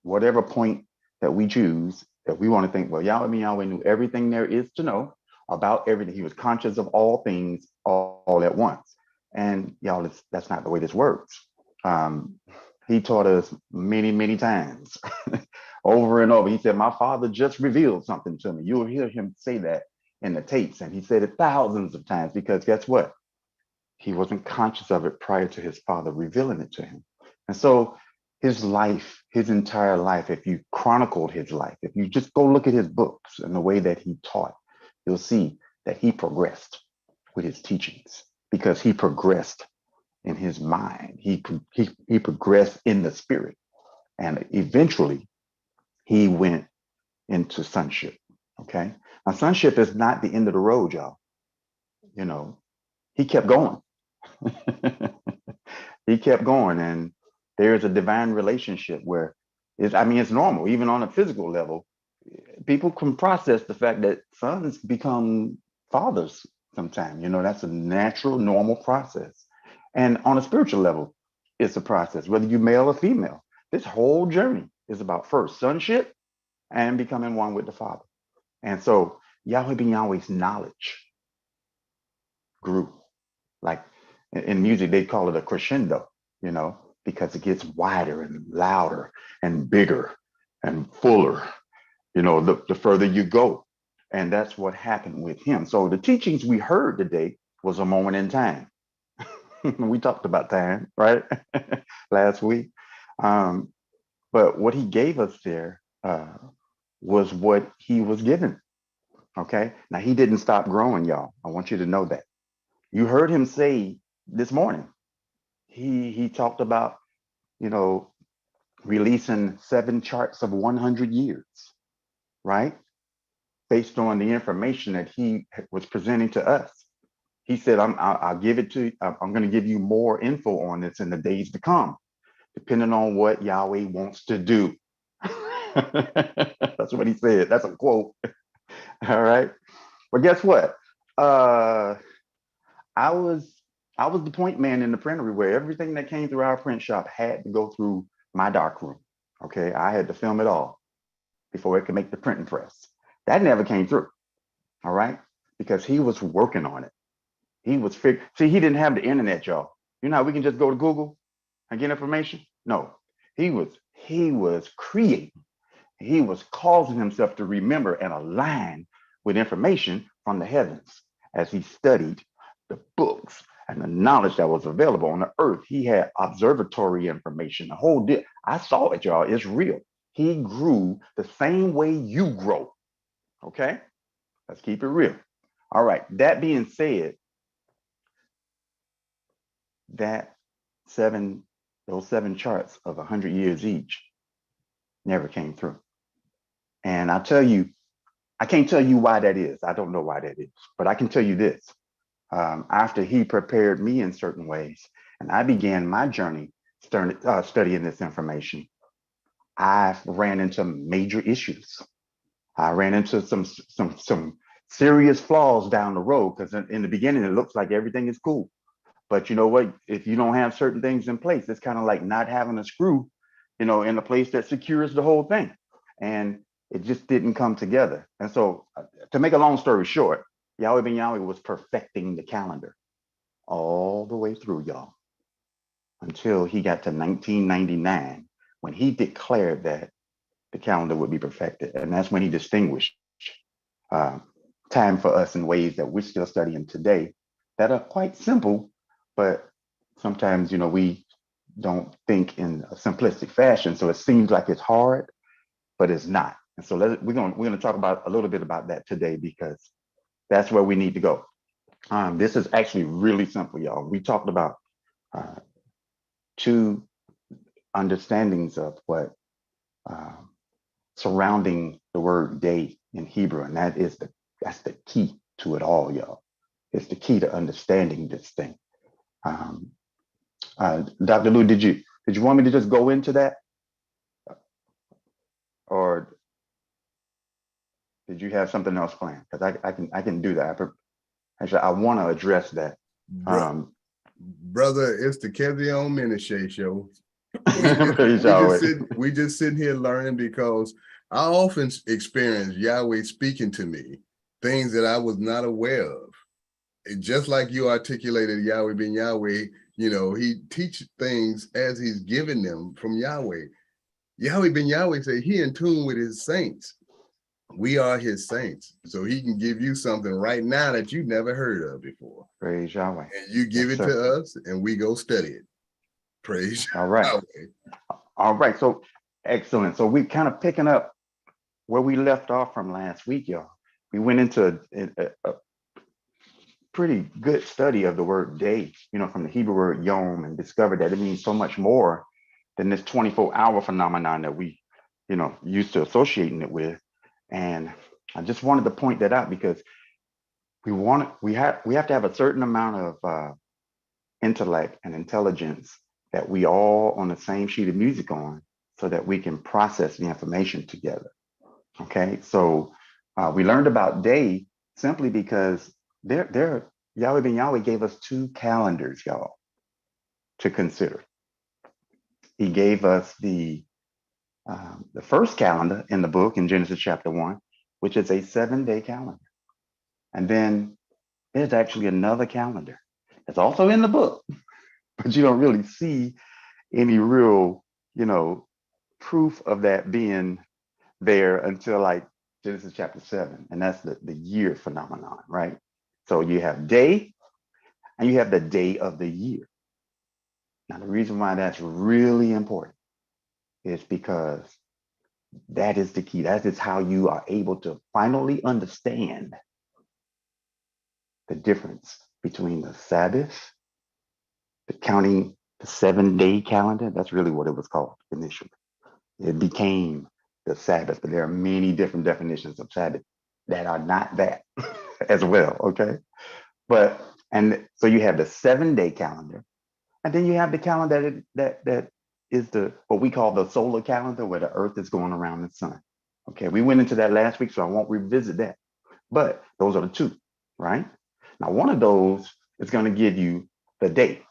whatever point that we choose, that we want to think, well, Yahweh ben Yahweh knew everything there is to know about everything. He was conscious of all things all at once. And y'all, that's not the way this works. He taught us many, many times over and over. He said, my father just revealed something to me. You'll hear him say that in the tapes. And he said it thousands of times because guess what? He wasn't conscious of it prior to his father revealing it to him. And so his life, his entire life, if you chronicled his life, if you just go look at his books and the way that he taught, you'll see that he progressed with his teachings because he progressed in his mind. He progressed in the spirit. And eventually he went into sonship. Okay. Now, sonship is not the end of the road, y'all. You know, he kept going. He kept going. And there's a divine relationship where it's normal, even on a physical level. People can process the fact that sons become fathers sometimes. You know, that's a natural, normal process. And on a spiritual level, it's a process, whether you're male or female. This whole journey is about first sonship and becoming one with the Father. And so Yahweh ben Yahweh's knowledge grew. Like in music, they call it a crescendo, you know, because it gets wider and louder and bigger and fuller, you know, the further you go. And that's what happened with him. So the teachings we heard today was a moment in time. We talked about time, right? Last week. But what he gave us there was what he was given. Okay. Now he didn't stop growing, y'all. I want you to know that. You heard him say this morning, he talked about, you know, releasing 7 charts of 100 years, right? Based on the information that he was presenting to us. He said, I'll give it to you. I'm going to give you more info on this in the days to come, depending on what Yahweh wants to do. That's what he said. That's a quote. All right. But guess what? I was the point man in the printery where everything that came through our print shop had to go through my dark room. Okay. I had to film it all before it could make the printing press. That never came through. All right. Because he was working on it. He was see, he didn't have the internet, y'all. You know how we can just go to Google and get information? No, he was creating. He was causing himself to remember and align with information from the heavens as he studied the books and the knowledge that was available on the earth. He had observatory information, the whole deal. I saw it, y'all. It's real. He grew the same way you grow. Okay, let's keep it real. All right. That being said, those 7 charts of 100 years each never came through. And I can't tell you why that is. I don't know why that is, but I can tell you this. After he prepared me in certain ways, and I began my journey studying this information, I ran into major issues. I ran into some serious flaws down the road because in the beginning, it looks like everything is cool. But you know what? If you don't have certain things in place, it's kind of like not having a screw, you know, in a place that secures the whole thing. And it just didn't come together. And so to make a long story short, Yahweh ben Yahweh was perfecting the calendar all the way through, y'all, until he got to 1999, when he declared that the calendar would be perfected. And that's when he distinguished time for us in ways that we're still studying today that are quite simple, but sometimes, you know, we don't think in a simplistic fashion. So it seems like it's hard, but it's not. And so we're going to talk about a little bit about that today, because that's where we need to go. This is actually really simple, y'all. We talked about 2 understandings of what surrounding the word day in Hebrew, and that's the key to it all, y'all. It's the key to understanding this thing. Dr. Lou, did you want me to just go into that, or did you have something else planned? Because I can do that. Actually, I want to address that. Brother, it's the Kevion Ministry show. We just sitting here learning, because I often experience Yahweh speaking to me things that I was not aware of. And just like you articulated Yahweh ben Yahweh, he teach things as he's giving them from Yahweh. Yahweh ben Yahweh said he in tune with his saints. We are his saints. So he can give you something right now that you never heard of before. Praise Yahweh. And you give Yes, it sir. to us and we go study it. Praise All right. Yahweh. All right. So excellent. So we kind of picking up where we left off from last week, y'all. We went into a pretty good study of the word day, from the Hebrew word yom, and discovered that it means so much more than this 24-hour phenomenon that we, used to associating it with. And I just wanted to point that out because we have to have a certain amount of intellect and intelligence that we all on the same sheet of music on, so that we can process the information together. Okay, so we learned about day simply because Yahweh ben Yahweh gave us 2 calendars, y'all, to consider. He gave us the first calendar in the book in Genesis chapter 1, which is a 7-day calendar. And then there's actually another calendar that's also in the book, but you don't really see any real, proof of that being there until like Genesis chapter 7. And that's the year phenomenon, right? So you have day and you have the day of the year. Now, the reason why that's really important is because that is the key. That is how you are able to finally understand the difference between the Sabbath, the counting the 7-day calendar. That's really what it was called initially. It became the Sabbath, but there are many different definitions of Sabbath that are not that as well, okay? And so you have the 7-day calendar, and then you have the calendar that is what we call the solar calendar, where the earth is going around the sun. Okay, we went into that last week, so I won't revisit that. But those are the 2, right? Now, one of those is going to give you the day,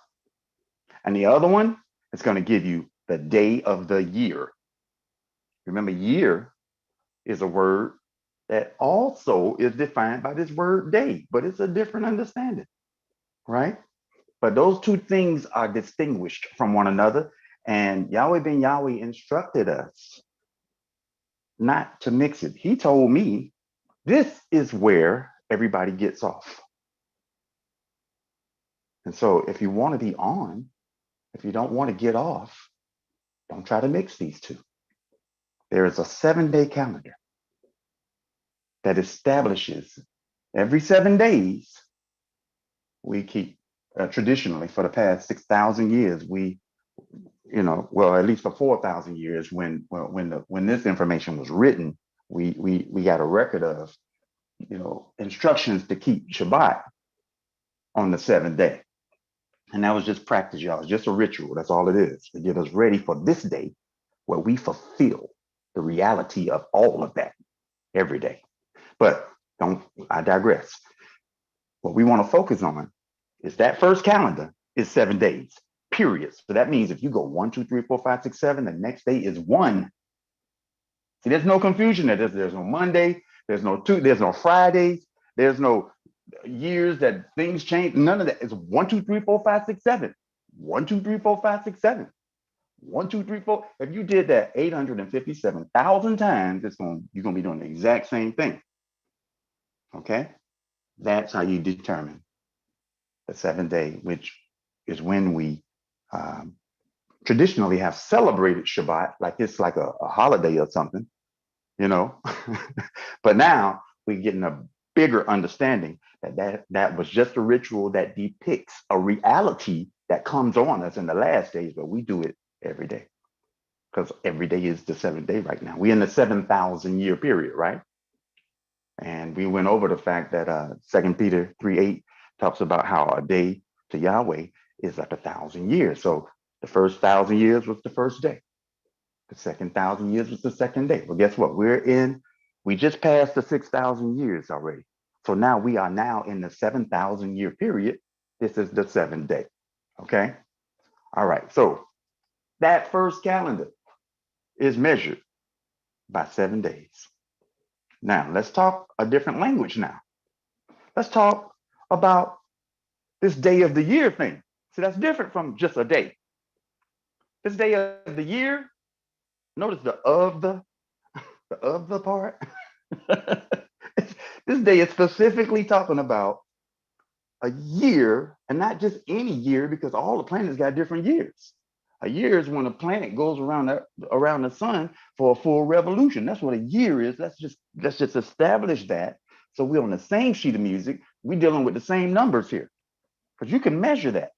and the other one is going to give you the day of the year. Remember, year is a word that also is defined by this word day, but it's a different understanding, right? But those 2 things are distinguished from one another. And Yahweh ben Yahweh instructed us not to mix it. He told me, this is where everybody gets off. And so if you want to be on, if you don't want to get off, don't try to mix these 2. There is a 7-day calendar that establishes every 7 days we keep. Traditionally, for the past 6,000 years, we, at least for 4,000 years, when this information was written, we got a record of, instructions to keep Shabbat on the 7th day, and that was just practice, y'all. It's just a ritual. That's all it is, to get us ready for this day, where we fulfill the reality of all of that every day. But I digress. What we want to focus on is that first calendar is 7 days, period. So that means if you go 1, 2, 3, 4, 5, 6, 7, the next day is 1. See, there's no confusion there. There's no Monday, there's no Fridays, there's no years that things change. None of that. It's 1, 2, 3, 4, 5, 6, 7. 1, 2, 3, 4, 5, 6, 7. 1, 2, 3, 4. If you did that 857,000 times, you're gonna be doing the exact same thing. Okay? That's how you determine the 7th day, which is when we traditionally have celebrated Shabbat, like it's like a holiday or something, But now we're getting a bigger understanding that was just a ritual that depicts a reality that comes on us in the last days, but we do it every day, because every day is the 7th day right now. We're in the 7,000 year period, right? And we went over the fact that 2 Peter 3:8 talks about how a day to Yahweh is like 1,000 years. So the first 1,000 years was the first day. The second 1,000 years was the second day. Well, guess what? We just passed the 6,000 years already. So now we are now in the 7,000 year period. This is the 7th day. Okay. All right. So that first calendar is measured by 7 days. Now, let's talk a different language now. Let's talk about this day of the year thing. See, that's different from just a day. This day of the year, notice the of the part. This day is specifically talking about a year, and not just any year, because all the planets got different years. A year is when a planet goes around the sun for a full revolution. That's what a year is. Let's just establish that. So we're on the same sheet of music. We're dealing with the same numbers here, because you can measure that.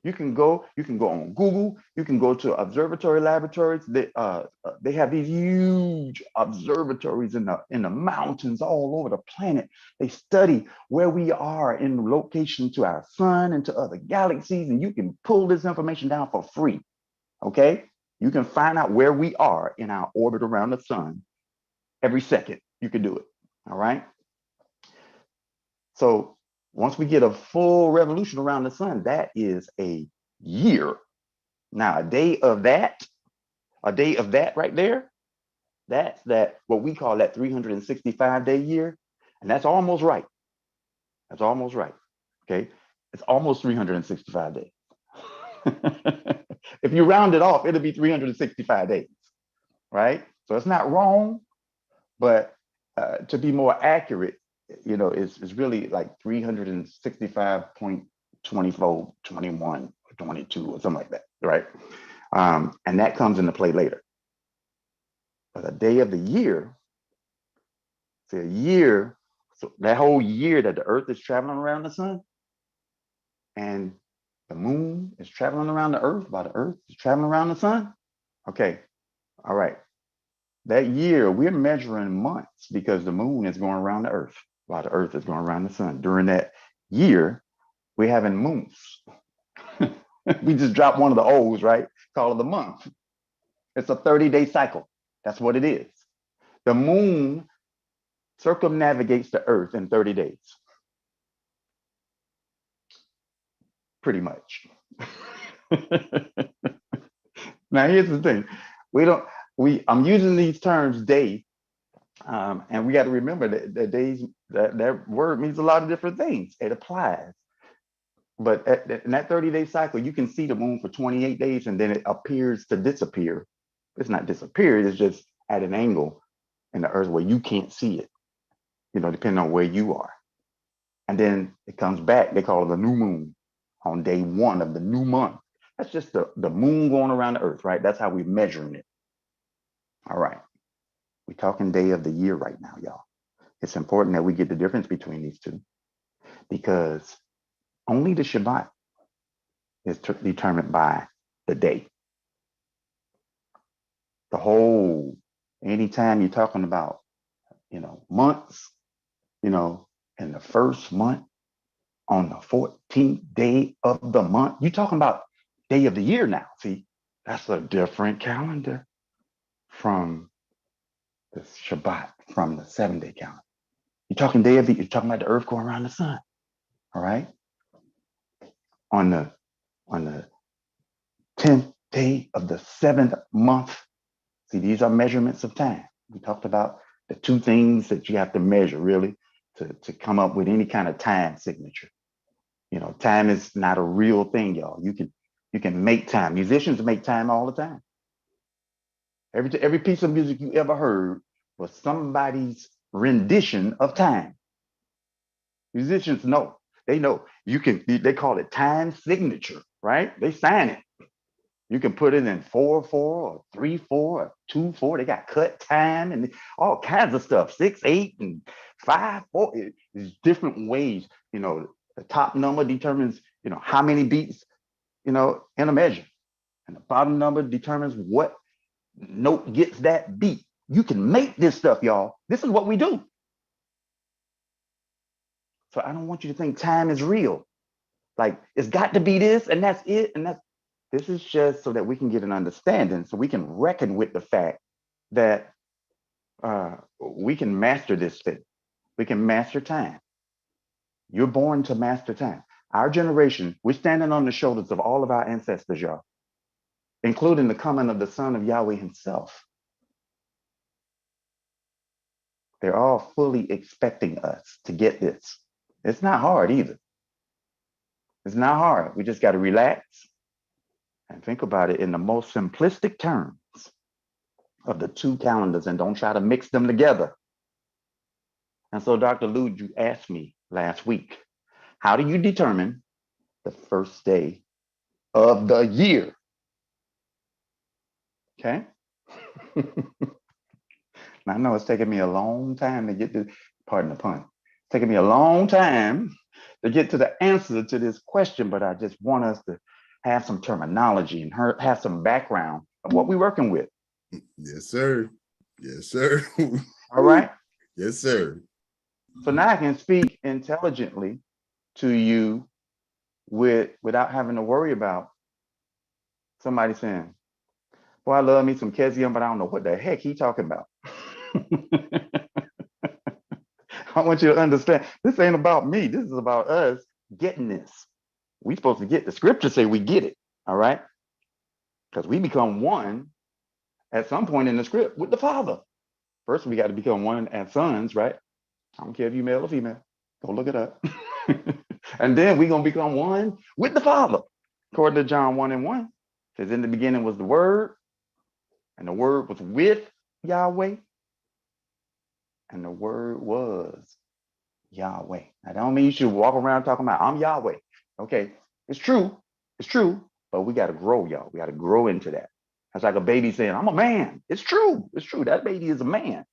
You can go on Google. You can go to observatory laboratories. They have these huge observatories in the mountains all over the planet. They study where we are in location to our sun and to other galaxies, and you can pull this information down for free. Okay, you can find out where we are in our orbit around the sun every second. You can do it. All right. So once we get a full revolution around the sun, that is a year. Now, a day of that right there, that's what we call that 365-day year. And that's almost right. That's almost right. Okay. It's almost 365 days. If you round it off, it'll be 365 days. Right. So it's not wrong, but to be more accurate, it's really like 365.24, 21, 22, or something like that, right? And that comes into play later. But a day of the year, see, a year, so that whole year that the Earth is traveling around the sun, and the moon is traveling around the Earth while the Earth is traveling around the sun. Okay, all right. That year, we're measuring months because the moon is going around the Earth while the Earth is going around the sun. During that year, we're having moons. We just dropped one of the O's, right? Call it the month. It's a 30-day cycle. That's what it is. The moon circumnavigates the Earth in 30 days. Pretty much. Now, here's the thing. I'm using these terms day, and we got to remember that days, that word means a lot of different things. It applies. But in that 30-day cycle, you can see the moon for 28 days, and then it appears to disappear. It's not disappeared, it's just at an angle in the Earth where you can't see it, depending on where you are. And then it comes back. They call it a new moon on day 1 of the new month. That's just the moon going around the Earth, right? That's how we're measuring it. All right. We're talking day of the year right now, y'all. It's important that we get the difference between these two, because only the Shabbat is determined by the day. The whole, anytime you're talking about, months, in the first month, on the 14th day of the month, you're talking about day of the year now. See, that's a different calendar from the Shabbat, from the 7-day calendar. You're talking day of the, you're talking about the Earth going around the sun. All right. On the 10th day of the 7th month. See, these are measurements of time. We talked about the two things that you have to measure really to come up with any kind of time signature. Time is not a real thing, y'all. You can make time. Musicians make time all the time. Every piece of music you ever heard was somebody's rendition of time. Musicians know. They know. They call it time signature, right? They sign it. You can put it in 4/4 or 3/4 or 2/4. They got cut time and all kinds of stuff. 6/8 and 5/4. There's different ways. The top number determines, how many beats, in a measure, and the bottom number determines what note gets that beat. You can make this stuff, y'all. This is what we do. So I don't want you to think time is real. Like it's got to be this and that's it, and this is just so that we can get an understanding, so we can reckon with the fact that we can master this thing. We can master time. You're born to master time. Our generation, we're standing on the shoulders of all of our ancestors, y'all, including the coming of the Son of Yahweh himself. They're all fully expecting us to get this. It's not hard either. It's not hard. We just got to relax and think about it in the most simplistic terms of the two calendars and don't try to mix them together. And so, Dr. Lou, you asked me last week, how do you determine the first day of the year? Okay. Now, I know it's taking me a long time to get to, pardon the pun, it's taking me a long time to get to the answer to this question, but I just want us to have some terminology and have some background of what we're working with. Yes, sir. Yes, sir. All right. Yes, sir. So now I can speak intelligently to you without having to worry about somebody saying, well, I love me some Kezium, but I don't know what the heck he talking about. I want you to understand, this ain't about me. This is about us getting this. We supposed to get the scriptures say we get it, all right? Because we become one at some point in the script with the Father. First, we got to become one as sons, right? I don't care if you male or female. Go look it up. And then we're going to become one with the Father. According to John 1:1, it says, in the beginning was the Word, and the Word was with Yahweh, and the Word was Yahweh. Now, that don't mean you should walk around talking about, I'm Yahweh. Okay, it's true, but we got to grow, y'all. We got to grow into that. That's like a baby saying, I'm a man. It's true. That baby is a man.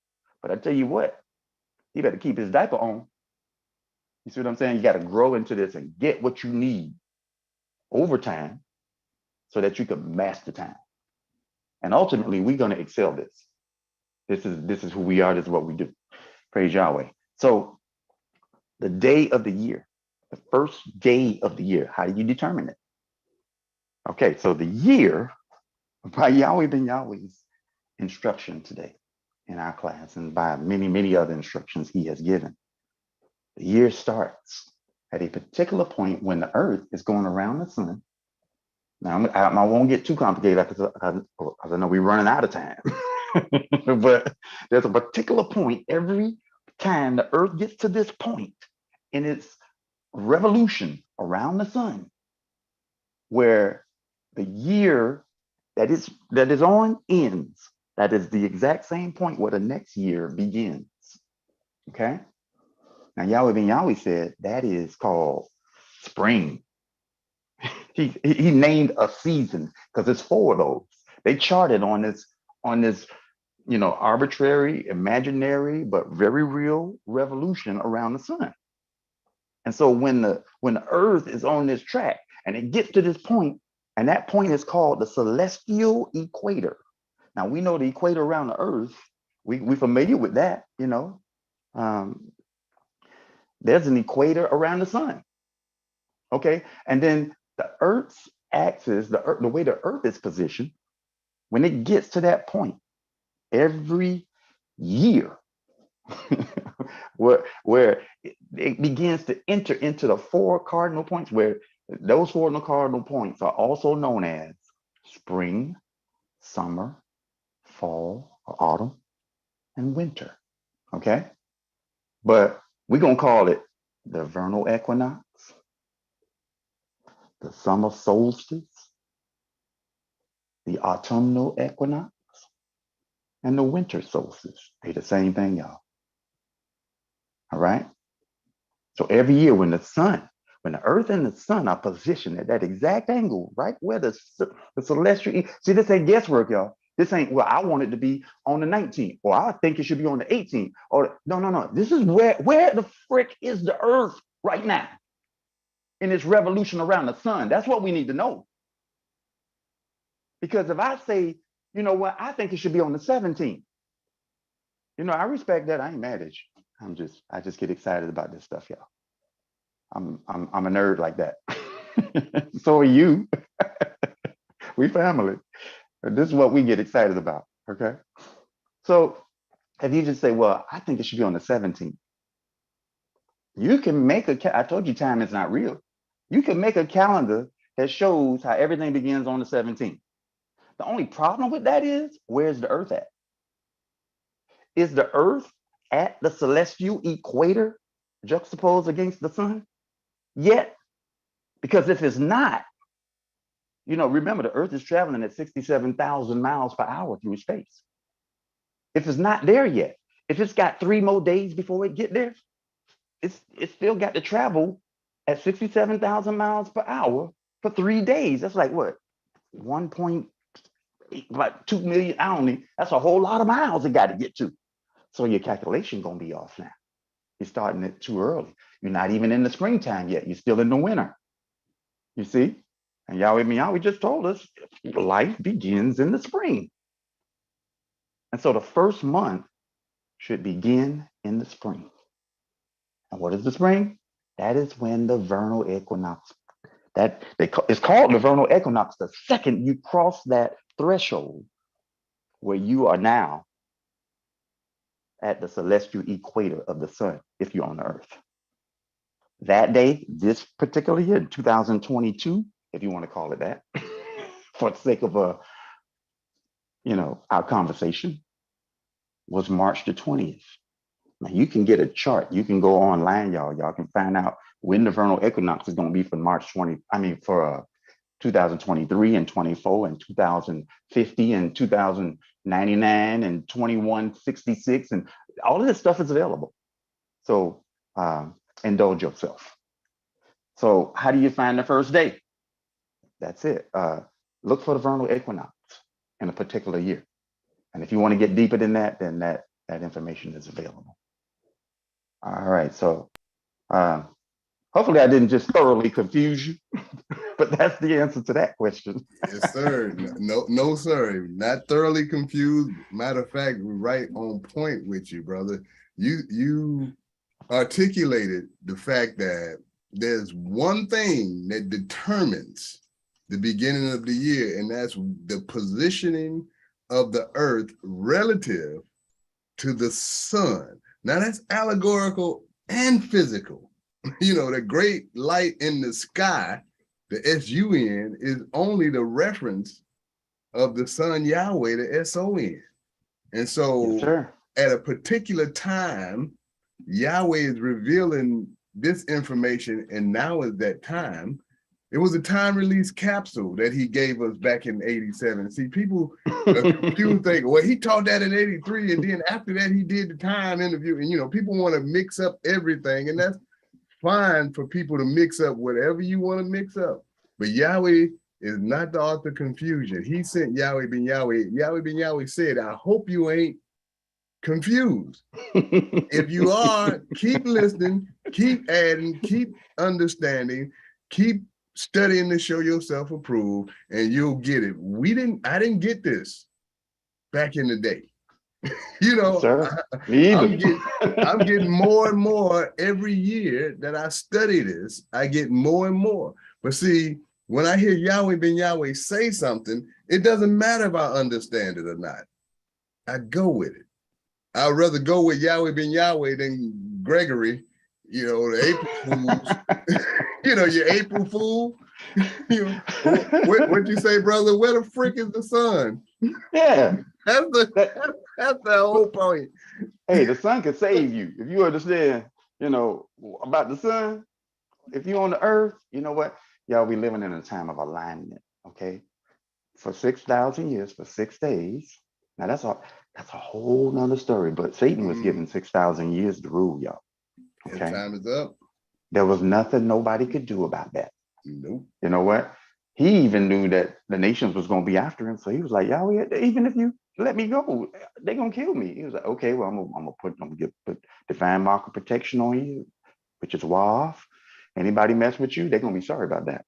But I tell you what, he better keep his diaper on. You see what I'm saying? You got to grow into this and get what you need over time so that you can master time. And ultimately, we're going to excel this. This is who we are. This is what we do. Praise Yahweh. So the day of the year, the first day of the year, how do you determine it? Okay, so the year, by Yahweh ben Yahweh's instruction today in our class, and by many, many other instructions he has given, the year starts at a particular point when the earth is going around the sun. Now, I won't get too complicated because I know we're running out of time. But there's a particular point every time the earth gets to this point in its revolution around the sun, where the year that is on ends. That is the exact same point where the next year begins. Okay? Now, Yahweh ben Yahweh said that is called spring. He named a season because it's 4 of those. They charted on this, arbitrary, imaginary, but very real revolution around the sun. And so when the earth is on this track and it gets to this point, and that point is called the celestial equator. Now we know the equator around the earth, we're familiar with that, there's an equator around the sun. Okay, and then the Earth's axis, the way the Earth is positioned, when it gets to that point, every year, where it begins to enter into the 4 cardinal points, where those 4 cardinal points are also known as spring, summer, fall, or autumn, and winter. Okay, but we're gonna call it the vernal equinox, the summer solstice, the autumnal equinox, and the winter solstice. They the same thing, y'all. All right? So every year when the earth and the sun are positioned at that exact angle, right where the celestial, see, this ain't guesswork, y'all. This ain't, well, I want it to be on the 19th, or I think it should be on the 18th, or no. This is where the frick is the earth right now in its revolution around the sun. That's what we need to know. Because if I say, you know what, I think it should be on the 17th. I respect that. I ain't mad at you. I just get excited about this stuff, y'all. I'm a nerd like that. So are you. We family. This is what we get excited about. Okay. So if you just say, well, I think it should be on the 17th, you can make I told you time is not real. You can make a calendar that shows how everything begins on the 17th. The only problem with that is, where's the earth at? Is the earth at the celestial equator juxtaposed against the sun yet? Because if it's not, remember the Earth is traveling at 67,000 miles per hour through space. If it's not there yet, if it's got 3 more days before it get there, it's still got to travel at 67,000 miles per hour for 3 days. That's like what? 1.8, like 2 million, I don't know. That's a whole lot of miles it got to get to. So your calculation gonna be off now. You're starting it too early. You're not even in the springtime yet. You're still in the winter. You see? And Yahweh just told us life begins in the spring. And so the first month should begin in the spring. And what is the spring? That is when the vernal equinox, it's called the vernal equinox the second you cross that threshold where you are now at the celestial equator of the sun, if you're on the earth. That day, this particular year, 2022, if you want to call it that, for the sake of our conversation, was March the 20th. Now you can get a chart. You can go online, y'all. Y'all can find out when the vernal equinox is going to be for 2023 and 24 and 2050 and 2099 and 2166 and all of this stuff is available. So indulge yourself. So how do you find the first day? That's it. Look for the vernal equinox in a particular year. And if you want to get deeper than that, then that information is available. All right. So hopefully I didn't just thoroughly confuse you, but that's the answer to that question. Yes, sir. No, sir. Not thoroughly confused. Matter of fact, we're right on point with you, brother. You articulated the fact that there's one thing that determines the beginning of the year, and that's the positioning of the earth relative to the sun. Now that's allegorical and physical. The great light in the sky, the S-U-N, is only the reference of the sun Yahweh, the S-O-N. And so yes, at a particular time, Yahweh is revealing this information, and now is that time. It was a time release capsule that he gave us back in 87. See, people think, well, he taught that in 83, and then after that, he did the time interview. And, people want to mix up everything, and that's fine for people to mix up whatever you want to mix up. But Yahweh is not the author of confusion. He sent Yahweh ben Yahweh. Yahweh ben Yahweh said, I hope you ain't confused. If you are, keep listening, keep adding, keep understanding, keep studying to show yourself approved, and you'll get it. I didn't get this back in the day. I'm getting more and more every year that I study this. I get more and more. But see, when I hear Yahweh ben Yahweh say something, it doesn't matter if I understand it or not. I go with it. I'd rather go with Yahweh ben Yahweh than Gregory, the April Fools. Your April Fool. What you say, brother? Where the frick is the sun? Yeah. That's the whole point. Hey, the sun can save you. If you understand, about the sun, if you're on the earth, you know what? Y'all, we living in a time of alignment, okay? For 6,000 years, for 6 days. Now that's a whole nother story, but Satan was given 6,000 years to rule, y'all. Okay. And time is up. There was nothing nobody could do about that. Nope. You know what? He even knew that the nations was going to be after him. So he was like, Yahweh, even if you let me go, they're going to kill me. He was like, okay, well, I'm going to put divine mark of protection on you, which is off. Anybody mess with you, they're going to be sorry about that.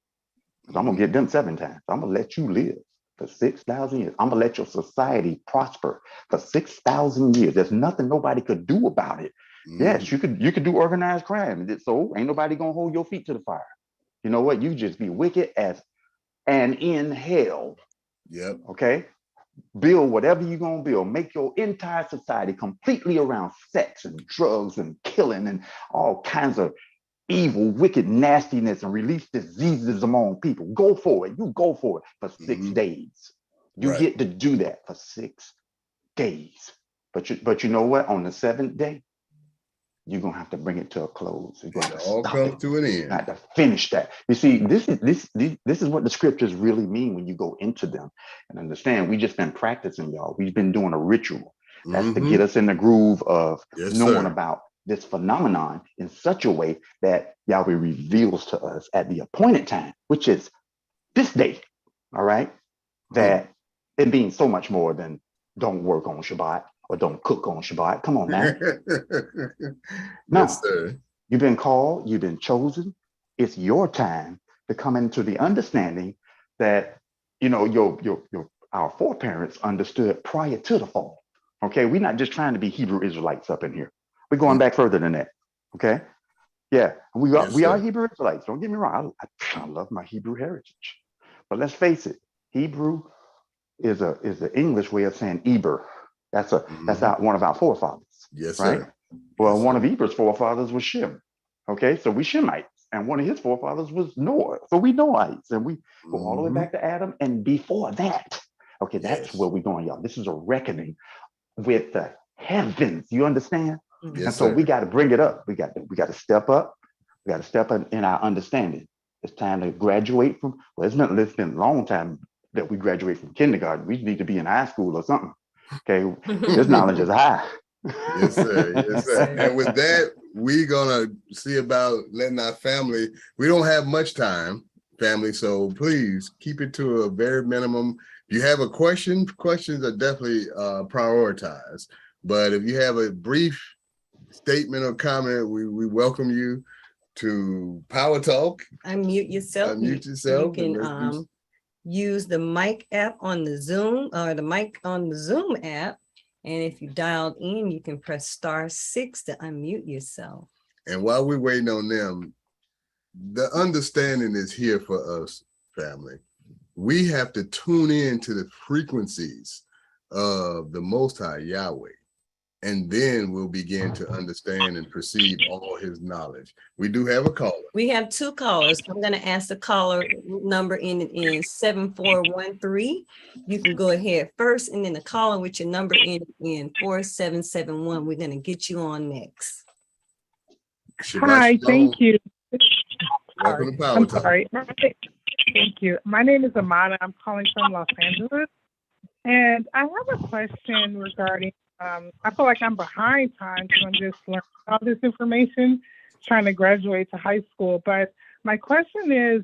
Because I'm going to get them 7 times. I'm going to let you live for 6,000 years. I'm going to let your society prosper for 6,000 years. There's nothing nobody could do about it. Yes, you could do organized crime. So ain't nobody going to hold your feet to the fire. You know what? You just be wicked as and in hell. Yep. Okay. Build whatever you're going to build. Make your entire society completely around sex and drugs and killing and all kinds of evil, wicked nastiness and release diseases among people. Go for it. You go for it for 6 days. You get to do that for 6 days. But you know what? On the 7th day, you're gonna have to bring it to a close. You're gonna It have to all stop comes it. to an You end. have to finish that. You see, this is what the scriptures really mean when you go into them and understand. We just been practicing, y'all. We've been doing a ritual. That's to get us in the groove of Yes, knowing sir. about this phenomenon in such a way that Yahweh reveals to us at the appointed time, which is this day. All right, that it means so much more than don't work on Shabbat or don't cook on Shabbat. Come on now. Yes, No, sir. you've been called, you've been chosen. It's your time to come into the understanding that your our foreparents understood prior to the fall. Okay, we're not just trying to be Hebrew Israelites up in here. We're going back further than that. Okay, yeah, Yes, we are sir. Hebrew Israelites. Don't get me wrong. I love my Hebrew heritage, but let's face it, Hebrew is the English way of saying Eber. That's one of our forefathers, Yes, right? sir. Well, Yes, one sir. of Eber's forefathers was Shem. Okay, so we Shemites, and one of his forefathers was Noah. So we Noahites, and we go all the way back to Adam. And before that, okay, that's where Yes. we're going, y'all. This is a reckoning with the heavens. You understand? And Yes, so we sir. got to bring it up. We got to step up. We got to step up in our understanding. It's time to graduate from. Well, it's been a long time that we graduate from kindergarten. We need to be in high school or something. Okay, this knowledge is high. Yes, sir. Yes, Yes, sir. sir. And with that, we're gonna see about letting our family. We don't have much time, family, so please keep it to a very minimum. If you have a question, questions are definitely prioritized. But if you have a brief statement or comment, we welcome you to Power Talk. Unmute yourself. Unmute You yourself and can let's do. use the mic app on the Zoom or the mic on the Zoom app. And if you dialed in, you can press *6 to unmute yourself. And while we're waiting on them, the understanding is here for us, family. We have to tune in to the frequencies of the Most High Yahweh, and then we'll begin to understand and perceive all his knowledge. We do have a caller. We have 2 callers. I'm going to ask the caller number in 7413. You can go ahead first, and then the caller with your number in 4771. We're going to get you on next. Shabbat Hi, shalom. thank you. Welcome to Power I'm Talk. sorry. Thank you. My name is Amana. I'm calling from Los Angeles. And I have a question regarding, I feel like I'm behind time because I'm just learning all this information, trying to graduate to high school. But my question is,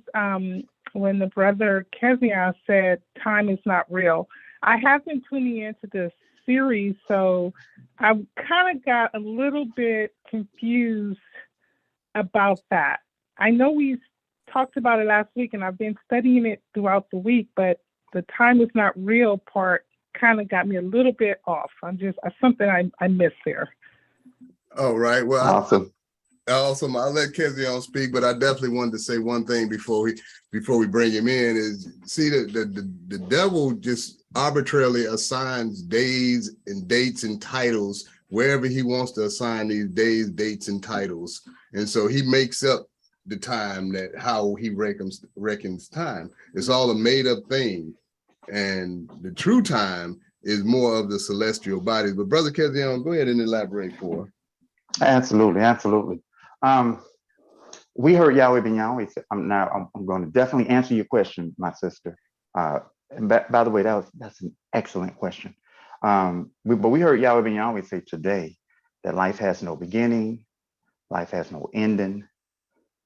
when the brother Keziah said time is not real, I have been tuning into this series, so I kind of got a little bit confused about that. I know we talked about it last week, and I've been studying it throughout the week, but the time is not real part kind of got me a little bit off. Something I missed there. All right. Well, Awesome. Awesome. I'll let Kezion speak, but I definitely wanted to say one thing before we bring him in is see the devil just arbitrarily assigns days and dates and titles wherever he wants to assign these days, dates, and titles. And so he makes up the time that how he reckons time. It's all a made up thing. And the true time is more of the celestial bodies. But Brother Kezion, go ahead and elaborate for. Absolutely, absolutely. We heard Yahweh ben Yahweh. I'm going to definitely answer your question, my sister. And by the way, that's an excellent question. But we heard Yahweh ben Yahweh say today that life has no beginning, life has no ending,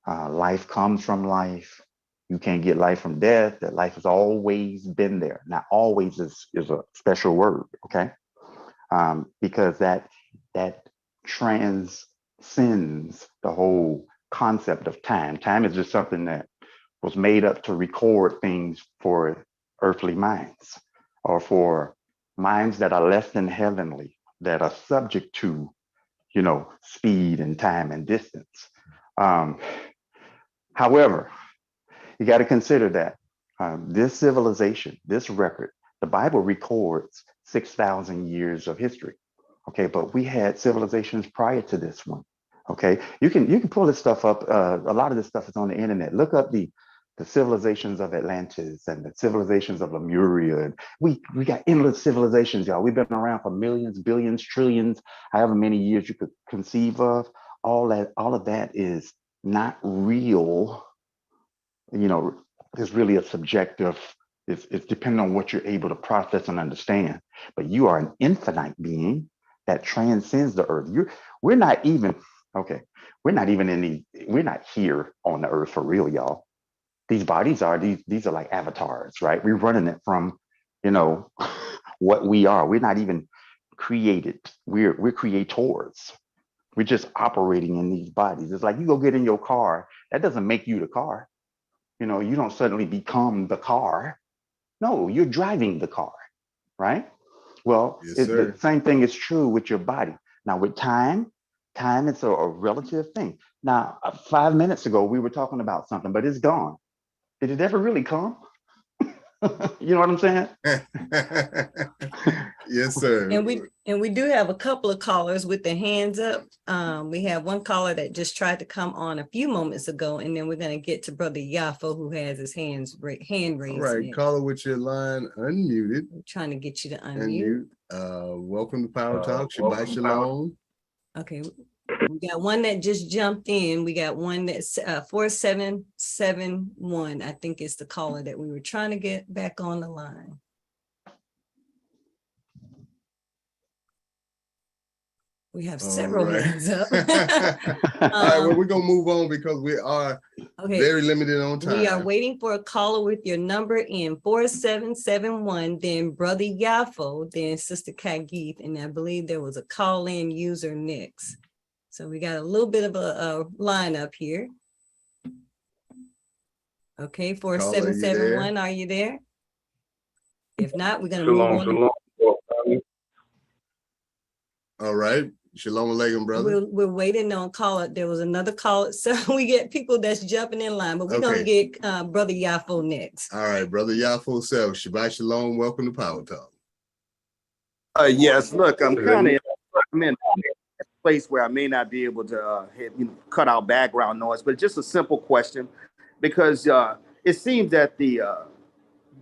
life comes from life. You can't get life from death. That life has always been there. Now, always is a special word, okay? Because that transcends the whole concept of time. Time is just something that was made up to record things for earthly minds or for minds that are less than heavenly, that are subject to, speed and time and distance. However, you got to consider that this civilization, this record, the Bible records 6,000 years of history. Okay, but we had civilizations prior to this one. Okay, you can pull this stuff up. A lot of this stuff is on the internet. Look up the civilizations of Atlantis and the civilizations of Lemuria. And we got endless civilizations, y'all. We've been around for millions, billions, trillions, however many years you could conceive of. all of that is not real. It's really a subjective, it's depending on what you're able to process and understand. But you are an infinite being that transcends the earth. We're not even, okay, we're not even we're not here on the earth for real, y'all. These bodies are, these are like avatars, right? We're running it from, what we are. We're not even created. We're creators. We're just operating in these bodies. It's like you go get in your car. That doesn't make you the car. You don't suddenly become the car. No, you're driving the car, right? Well, Yes, the sir. same thing is true with your body. Now, with time is a relative thing. Now, 5 minutes ago, we were talking about something, but it's gone. Did it ever really come? You know what I'm saying? Yes, sir. And we do have a couple of callers with their hands up. We have one caller that just tried to come on a few moments ago, and then we're going to get to Brother Yafo, who has his hand raised. All right, caller with your line unmuted. I'm trying to get you to unmute. Welcome to Power Talk. Shabbat Shalom. Okay, we got one that just jumped in. We got one that's 4771. I think it's the caller that we were trying to get back on the line. We have several hands up. All right, well, we're gonna move on because we are very limited on time. We are waiting for a caller with your number in 4771, then Brother Yafo, then Sister Kagith, and I believe there was a call-in user next. So we got a little bit of a lineup here. Okay, 4771, are you there? If not, we're gonna move on. All right. Shalom Aleichem, brother. We're waiting on caller. There was another caller. So we get people that's jumping in line, but we're going to get Brother Yafo next. All right, Brother Yafo self. Shabbat Shalom. Welcome to Power Talk. Yes, look, I'm in a place where I may not be able to cut out background noise, but just a simple question, because it seems that the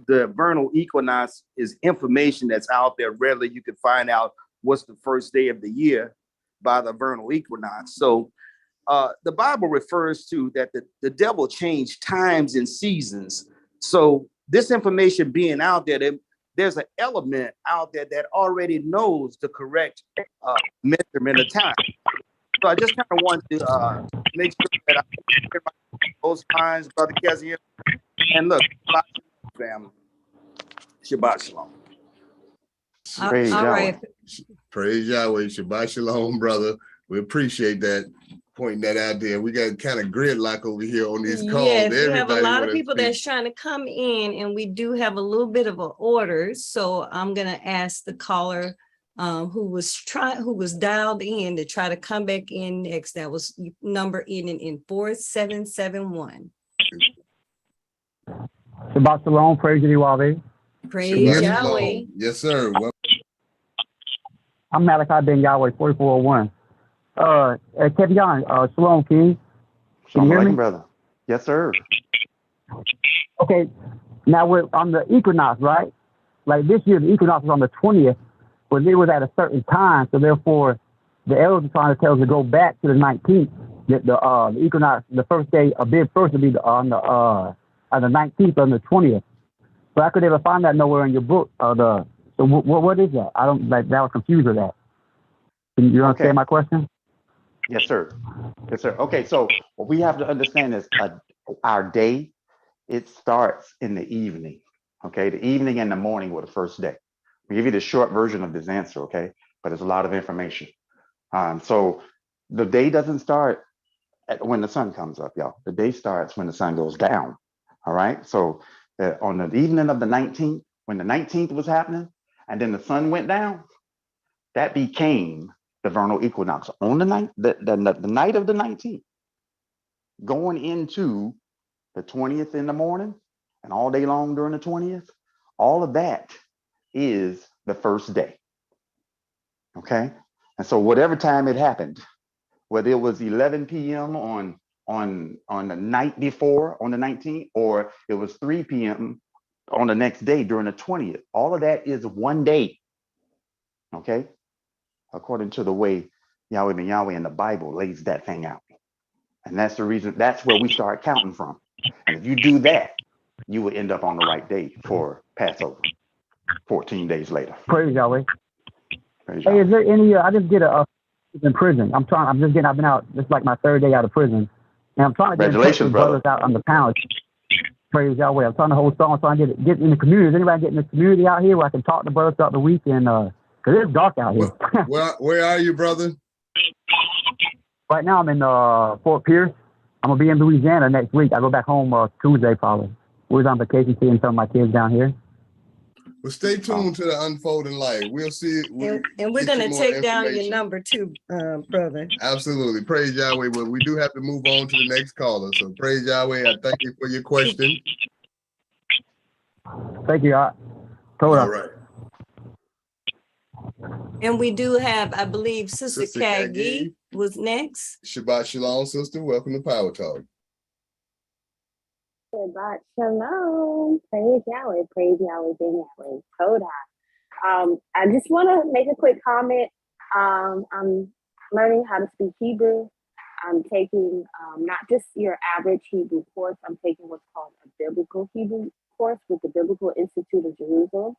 vernal equinox is information that's out there. Rarely you can find out what's the first day of the year by the vernal equinox. So the Bible refers to that the devil changed times and seasons. So this information being out there, there's an element out there that already knows the correct measurement of time. So I just kind of want to make sure that I hear those lines, Brother Kezia. And look, family, Shabbat Shalom. Praise all Yahweh. right. Praise Yahweh. Shabbat Shalom, brother. We appreciate that, pointing that out there. We got kind of gridlock over here on these calls. Yes, we have a lot of people that's trying to come in, and we do have a little bit of an order. So I'm going to ask the caller who was dialed in to try to come back in next. That was number ending in 4771. Shabbat Shalom, praise Yahweh. Praise Yahweh. Yes, sir. I'm Malachi Ben Yahweh, 4401. Kevion, Shalom, King. Can you hear me, brother? Yes, sir. Okay, now we're on the equinox, right? Like this year, the equinox was on the 20th, but it was at a certain time, so therefore, the elders are trying to tell us to go back to the 19th. The equinox, the first day, a big first would be on the 19th or the 20th. But I could never find that nowhere in your book. So what is that? I don't like that. I was confused with that. Can you understand my question? Yes, sir. Yes, sir. Okay, so what we have to understand is our day, it starts in the evening. Okay, the evening and the morning were the first day. We give you the short version of this answer, okay? But there's a lot of information. So the day doesn't start when the sun comes up, y'all. The day starts when the sun goes down. All right. So on the evening of the 19th, when the 19th was happening, and then the sun went down, that became the vernal equinox on the night, the night of the 19th, going into the 20th in the morning and all day long during the 20th. All of that is the first day. Okay. And so whatever time it happened, whether it was 11 p.m. on the night before on the 19th, or it was 3 p.m. on the next day during the 20th, all of that is one day. Okay. According to the way Yahweh ben Yahweh in the Bible lays that thing out. And that's the reason, that's where we start counting from. And if you do that, you will end up on the right day for Passover, 14 days later. Praise Yahweh. Praise Hey, Yahweh. is there any? I just get in prison. I've been out. It's like my third day out of prison, and I'm trying to get in touch with brothers out on the panel. Praise Yahweh. I'm trying to hold strong, trying to get in the community. Is anybody getting in the community out here where I can talk to brothers throughout the week? And because it's dark out here. Where are you, brother? Right now I'm in Fort Pierce. I'm gonna be in Louisiana next week. I go back home Tuesday probably. We was on vacation seeing some of my kids down here. Well, stay tuned to the unfolding light. We'll see. And we're going to take down your number too, brother. Absolutely. Praise Yahweh. Well, we do have to move on to the next caller. So praise Yahweh. I thank you for your question. Thank you. All right. And we do have, I believe, Sister Kagi was next. Shabbat Shalom, sister. Welcome to Power Talk. Shabbat Shalom. Praise Yahweh. Praise Yahweh. Ben Yahweh. Toda. I just want to make a quick comment. I'm learning how to speak Hebrew. I'm taking not just your average Hebrew course. I'm taking what's called a biblical Hebrew course with the Biblical Institute of Jerusalem.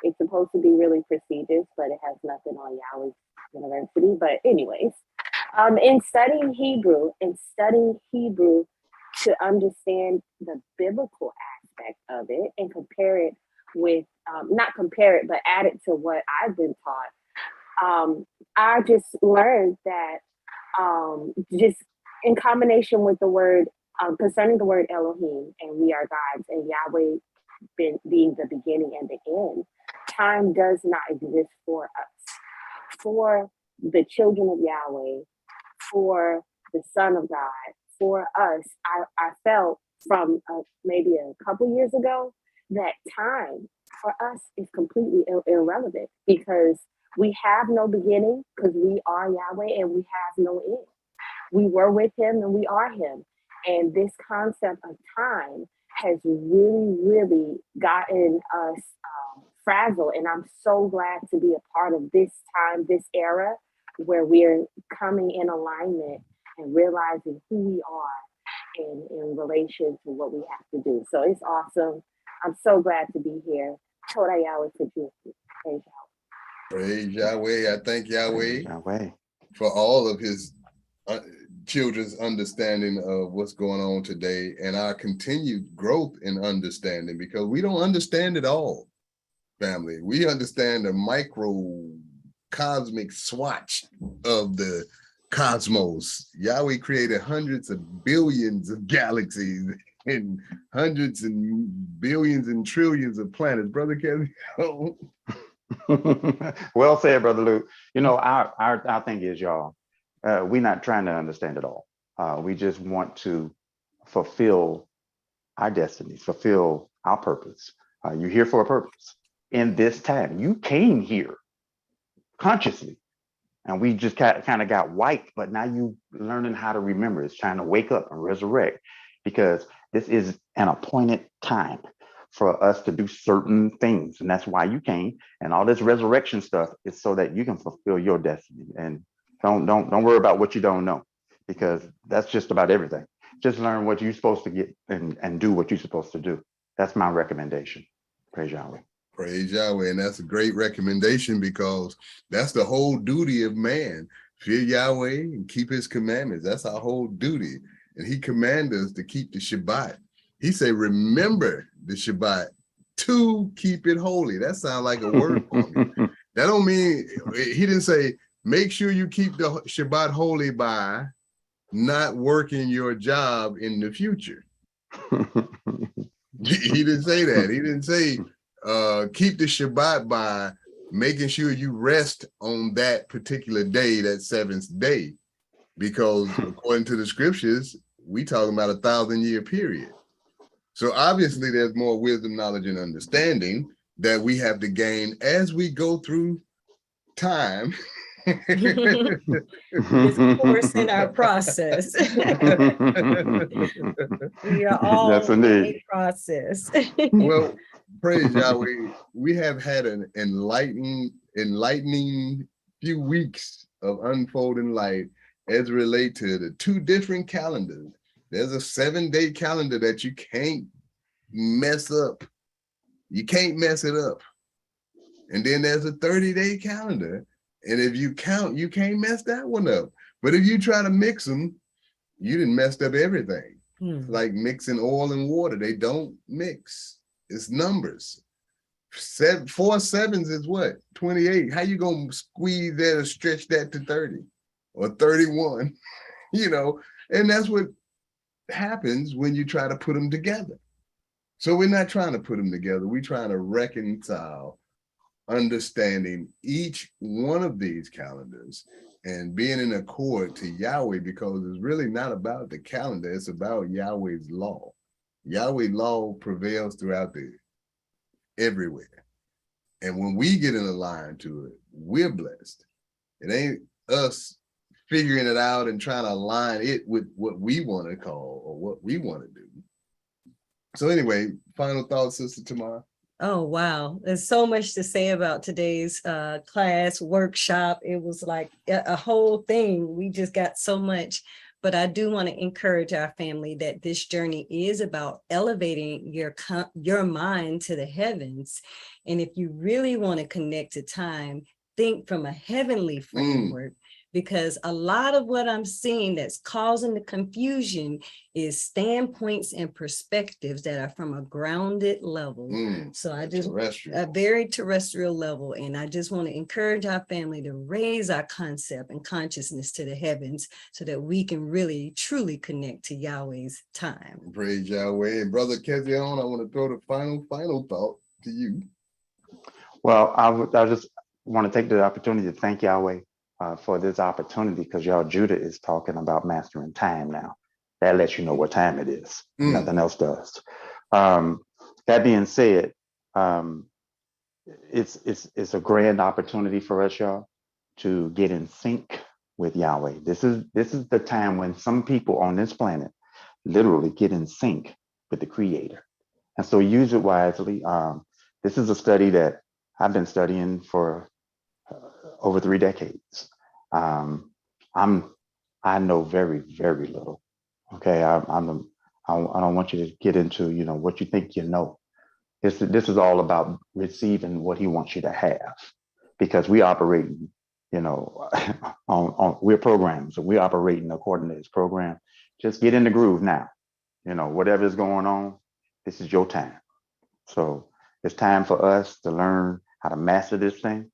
It's supposed to be really prestigious, but it has nothing on Yahweh University. But anyways, in studying Hebrew to understand the biblical aspect of it and compare it with, not compare it, but add it to what I've been taught. I just learned that just in combination with the word, concerning the word Elohim, and we are gods, and Yahweh being the beginning and the end, time does not exist for us. For the children of Yahweh, for the Son of God, for us, I felt from maybe a couple years ago that time for us is completely irrelevant because we have no beginning because we are Yahweh and we have no end. We were with him and we are him. And this concept of time has really, really gotten us frazzled. And I'm so glad to be a part of this time, this era, where we're coming in alignment and realizing who we are in relation to what we have to do. So it's awesome. I'm so glad to be here. Toda Yahweh for you. Praise Yahweh. Praise Yahweh. I thank Yahweh for all of his children's understanding of what's going on today and our continued growth in understanding, because we don't understand it all, family. We understand the microcosmic swatch of the cosmos. Yahweh created hundreds of billions of galaxies and hundreds and billions and trillions of planets. Brother Kevin. Well said, Brother Luke. You know, our thing is, y'all, we're not trying to understand it all. We just want to fulfill our destinies, fulfill our purpose. You're here for a purpose. In this time, you came here consciously, and we just kind of got wiped, but now you learning how to remember. It's trying to wake up and resurrect, because this is an appointed time for us to do certain things. And that's why you came. And all this resurrection stuff is so that you can fulfill your destiny. And don't worry about what you don't know, because that's just about everything. Just learn what you're supposed to get and do what you're supposed to do. That's my recommendation. Praise Yahweh. Praise Yahweh. And that's a great recommendation, because that's the whole duty of man. Fear Yahweh and keep his commandments. That's our whole duty. And he commanded us to keep the Shabbat. He said, remember the Shabbat to keep it holy. That sounds like a word for me. That don't mean, he didn't say, make sure you keep the Shabbat holy by not working your job in the future. He didn't say that. He didn't say, keep the Shabbat by making sure you rest on that particular day, that seventh day. Because according to the scriptures, we talking about 1,000-year period. So obviously there's more wisdom, knowledge, and understanding that we have to gain as we go through time. This course in our process. We are all in a process. Well, praise Yahweh. We have had an enlightening few weeks of unfolding light as relate to the two different calendars. There's a 7-day calendar that you can't mess up. You can't mess it up. And then there's a 30-day calendar. And if you count, you can't mess that one up. But if you try to mix them, you done messed up everything. Like mixing oil and water. They don't mix. It's numbers. 4 sevens is what? 28. How you gonna squeeze that or stretch that to 30 or 31? You know, and that's what happens when you try to put them together. So we're not trying to put them together. We're trying to reconcile understanding each one of these calendars and being in accord to Yahweh, because it's really not about the calendar. It's about Yahweh's law. Yahweh's law prevails throughout everywhere. And when we get in a line to it, we're blessed. It ain't us figuring it out and trying to align it with what we want to call or what we want to do. So anyway, final thoughts, Sister Tamara? Oh, wow. There's so much to say about today's class, workshop. It was like a whole thing. We just got so much. But I do want to encourage our family that this journey is about elevating your mind to the heavens. And if you really want to connect to time, think from a heavenly framework. Because a lot of what I'm seeing that's causing the confusion is standpoints and perspectives that are from a grounded level. So I just, a very terrestrial level. And I just want to encourage our family to raise our concept and consciousness to the heavens so that we can really, truly connect to Yahweh's time. Praise Yahweh. And Brother Kezion, I want to throw the final thought to you. Well, I just want to take the opportunity to thank Yahweh for this opportunity, because y'all, Judah is talking about mastering time now. That lets you know what time it is. Nothing else does. That being said, it's a grand opportunity for us, y'all, to get in sync with Yahweh. This is the time when some people on this planet literally get in sync with the Creator, and so use it wisely. This is a study that I've been studying for over 3 decades. I know very, very little. Okay, I don't want you to get into, what you think you know. This is all about receiving what He wants you to have, because we operate, we're programmed, so we're operating according to His program. Just get in the groove now. Whatever is going on, this is your time. So it's time for us to learn how to master this thing,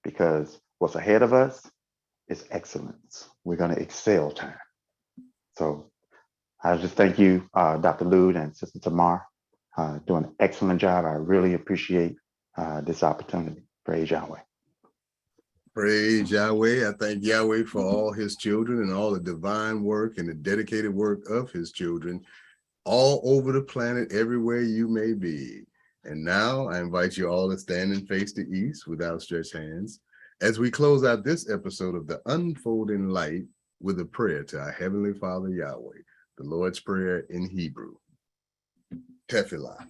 because what's ahead of us is excellence. We're going to excel time. So I just thank you, Dr. Lude and Sister Tamar, doing an excellent job. I really appreciate this opportunity. Praise Yahweh. Praise Yahweh. I thank Yahweh for all His children and all the divine work and the dedicated work of His children all over the planet, everywhere you may be. And now I invite you all to stand and face the east with outstretched hands as we close out this episode of The Unfolding Light with a prayer to our Heavenly Father Yahweh, the Lord's Prayer in Hebrew. Tefillah.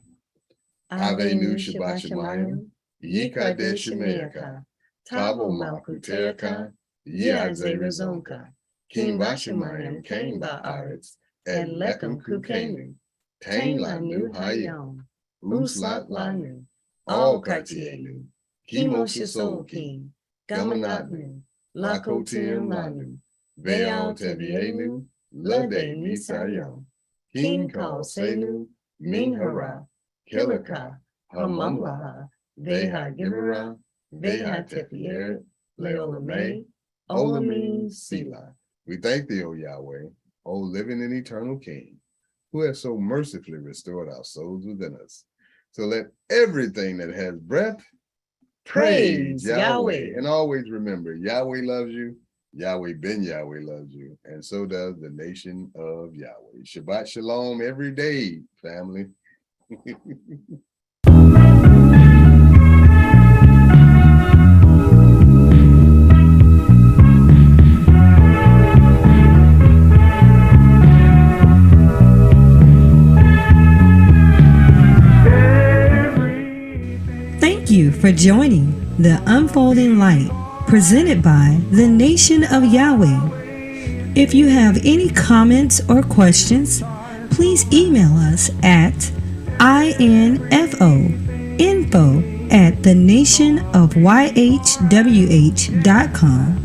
Avenu Shabbat Shemayim, Yikadesh Shemeaka, Tabo Malkuterka, Yadze Rezonka, Kim Vashemayim, Kain Ba'aretz, and Lekum Kukenu, Tain Lanu Hayom, Uslat Lanu, All Kartienu, Kimo Shasol King, Gamanatnu, Lakotim Lanu, Veal Tevienu, Lade Nisayom, King Kal Senu, Minhara, Kilaka, Hamamlaha, Veha Gibera, Veha Tepier, Leolame, Olamin Sila. We thank thee, O Yahweh, O living and eternal King, who has so mercifully restored our souls within us. So let everything that has breath praise Yahweh. And always remember, Yahweh loves you, Yahweh ben Yahweh loves you, and so does the nation of Yahweh. Shabbat Shalom every day, family. Thank you for joining The Unfolding Light presented by the Nation of Yahweh. If you have any comments or questions, please email us at info@thenationofyhwh.com.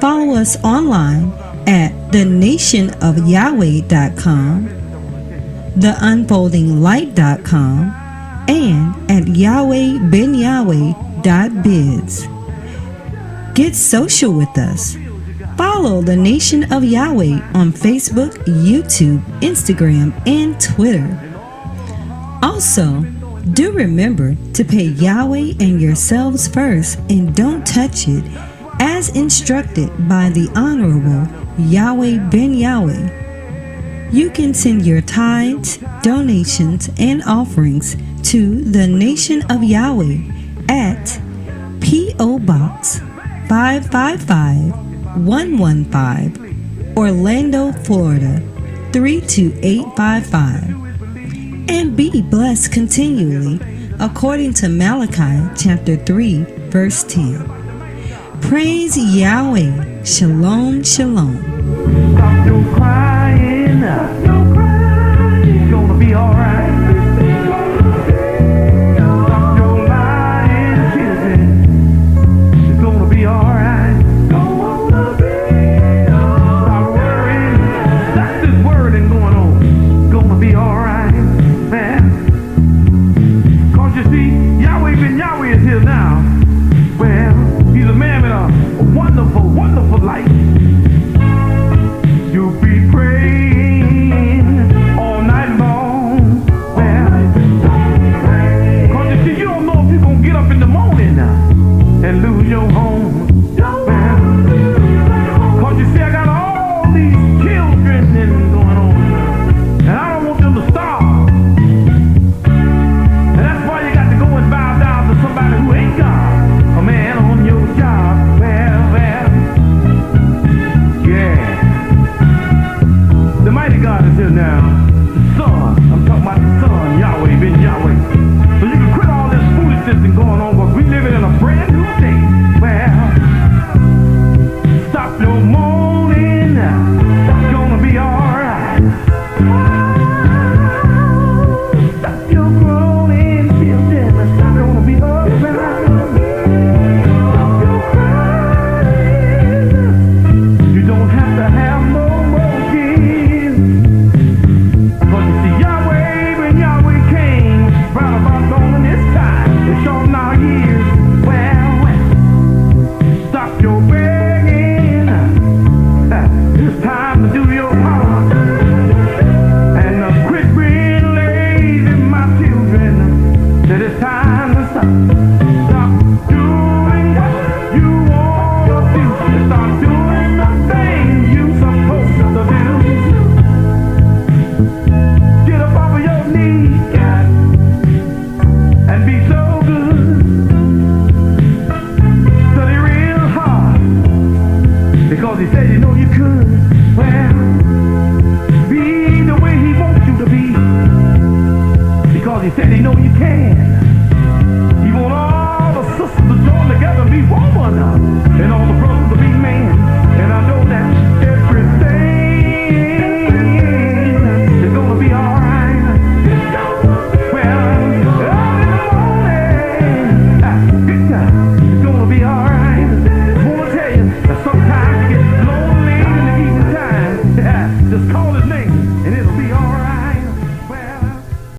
Follow us online at thenationofyahweh.com, theunfoldinglight.com, and at yahwehbenyahweh.biz. Get social with us. Follow the Nation of Yahweh on Facebook, YouTube, Instagram, and Twitter. Also, do remember to pay Yahweh and yourselves first and don't touch it, as instructed by the Honorable Yahweh Ben Yahweh. You can send your tithes, donations, and offerings to the Nation of Yahweh at P.O. Box 555-115, Orlando, Florida 32855. And be blessed continually, according to Malachi chapter 3, verse 10. Praise Yahweh. Shalom, shalom. Stop your crying. It's gonna be alright. Stop your lying, children. It's gonna be alright. Stop worrying. That's this wording going on. It's gonna be alright, man. Cause you see, Yahweh Ben Yahweh is here now. Well, he's a man with a wonderful, wonderful life. You'll be praying all night long. Well, cause you see, you don't know if you're gonna get up in the morning now and lose your home. Well, cause you see, I got all these children and going on, and I don't want them to starve. And that's why you got to go and bow down to somebody who ain't God. A man on your job. Well, yeah. The mighty God is here now. The Son. I'm talking about the Son, Yahweh, Ben Yahweh. So you can quit all this foolishness and going on, but we living in a brand new day. Well, stop your mourning.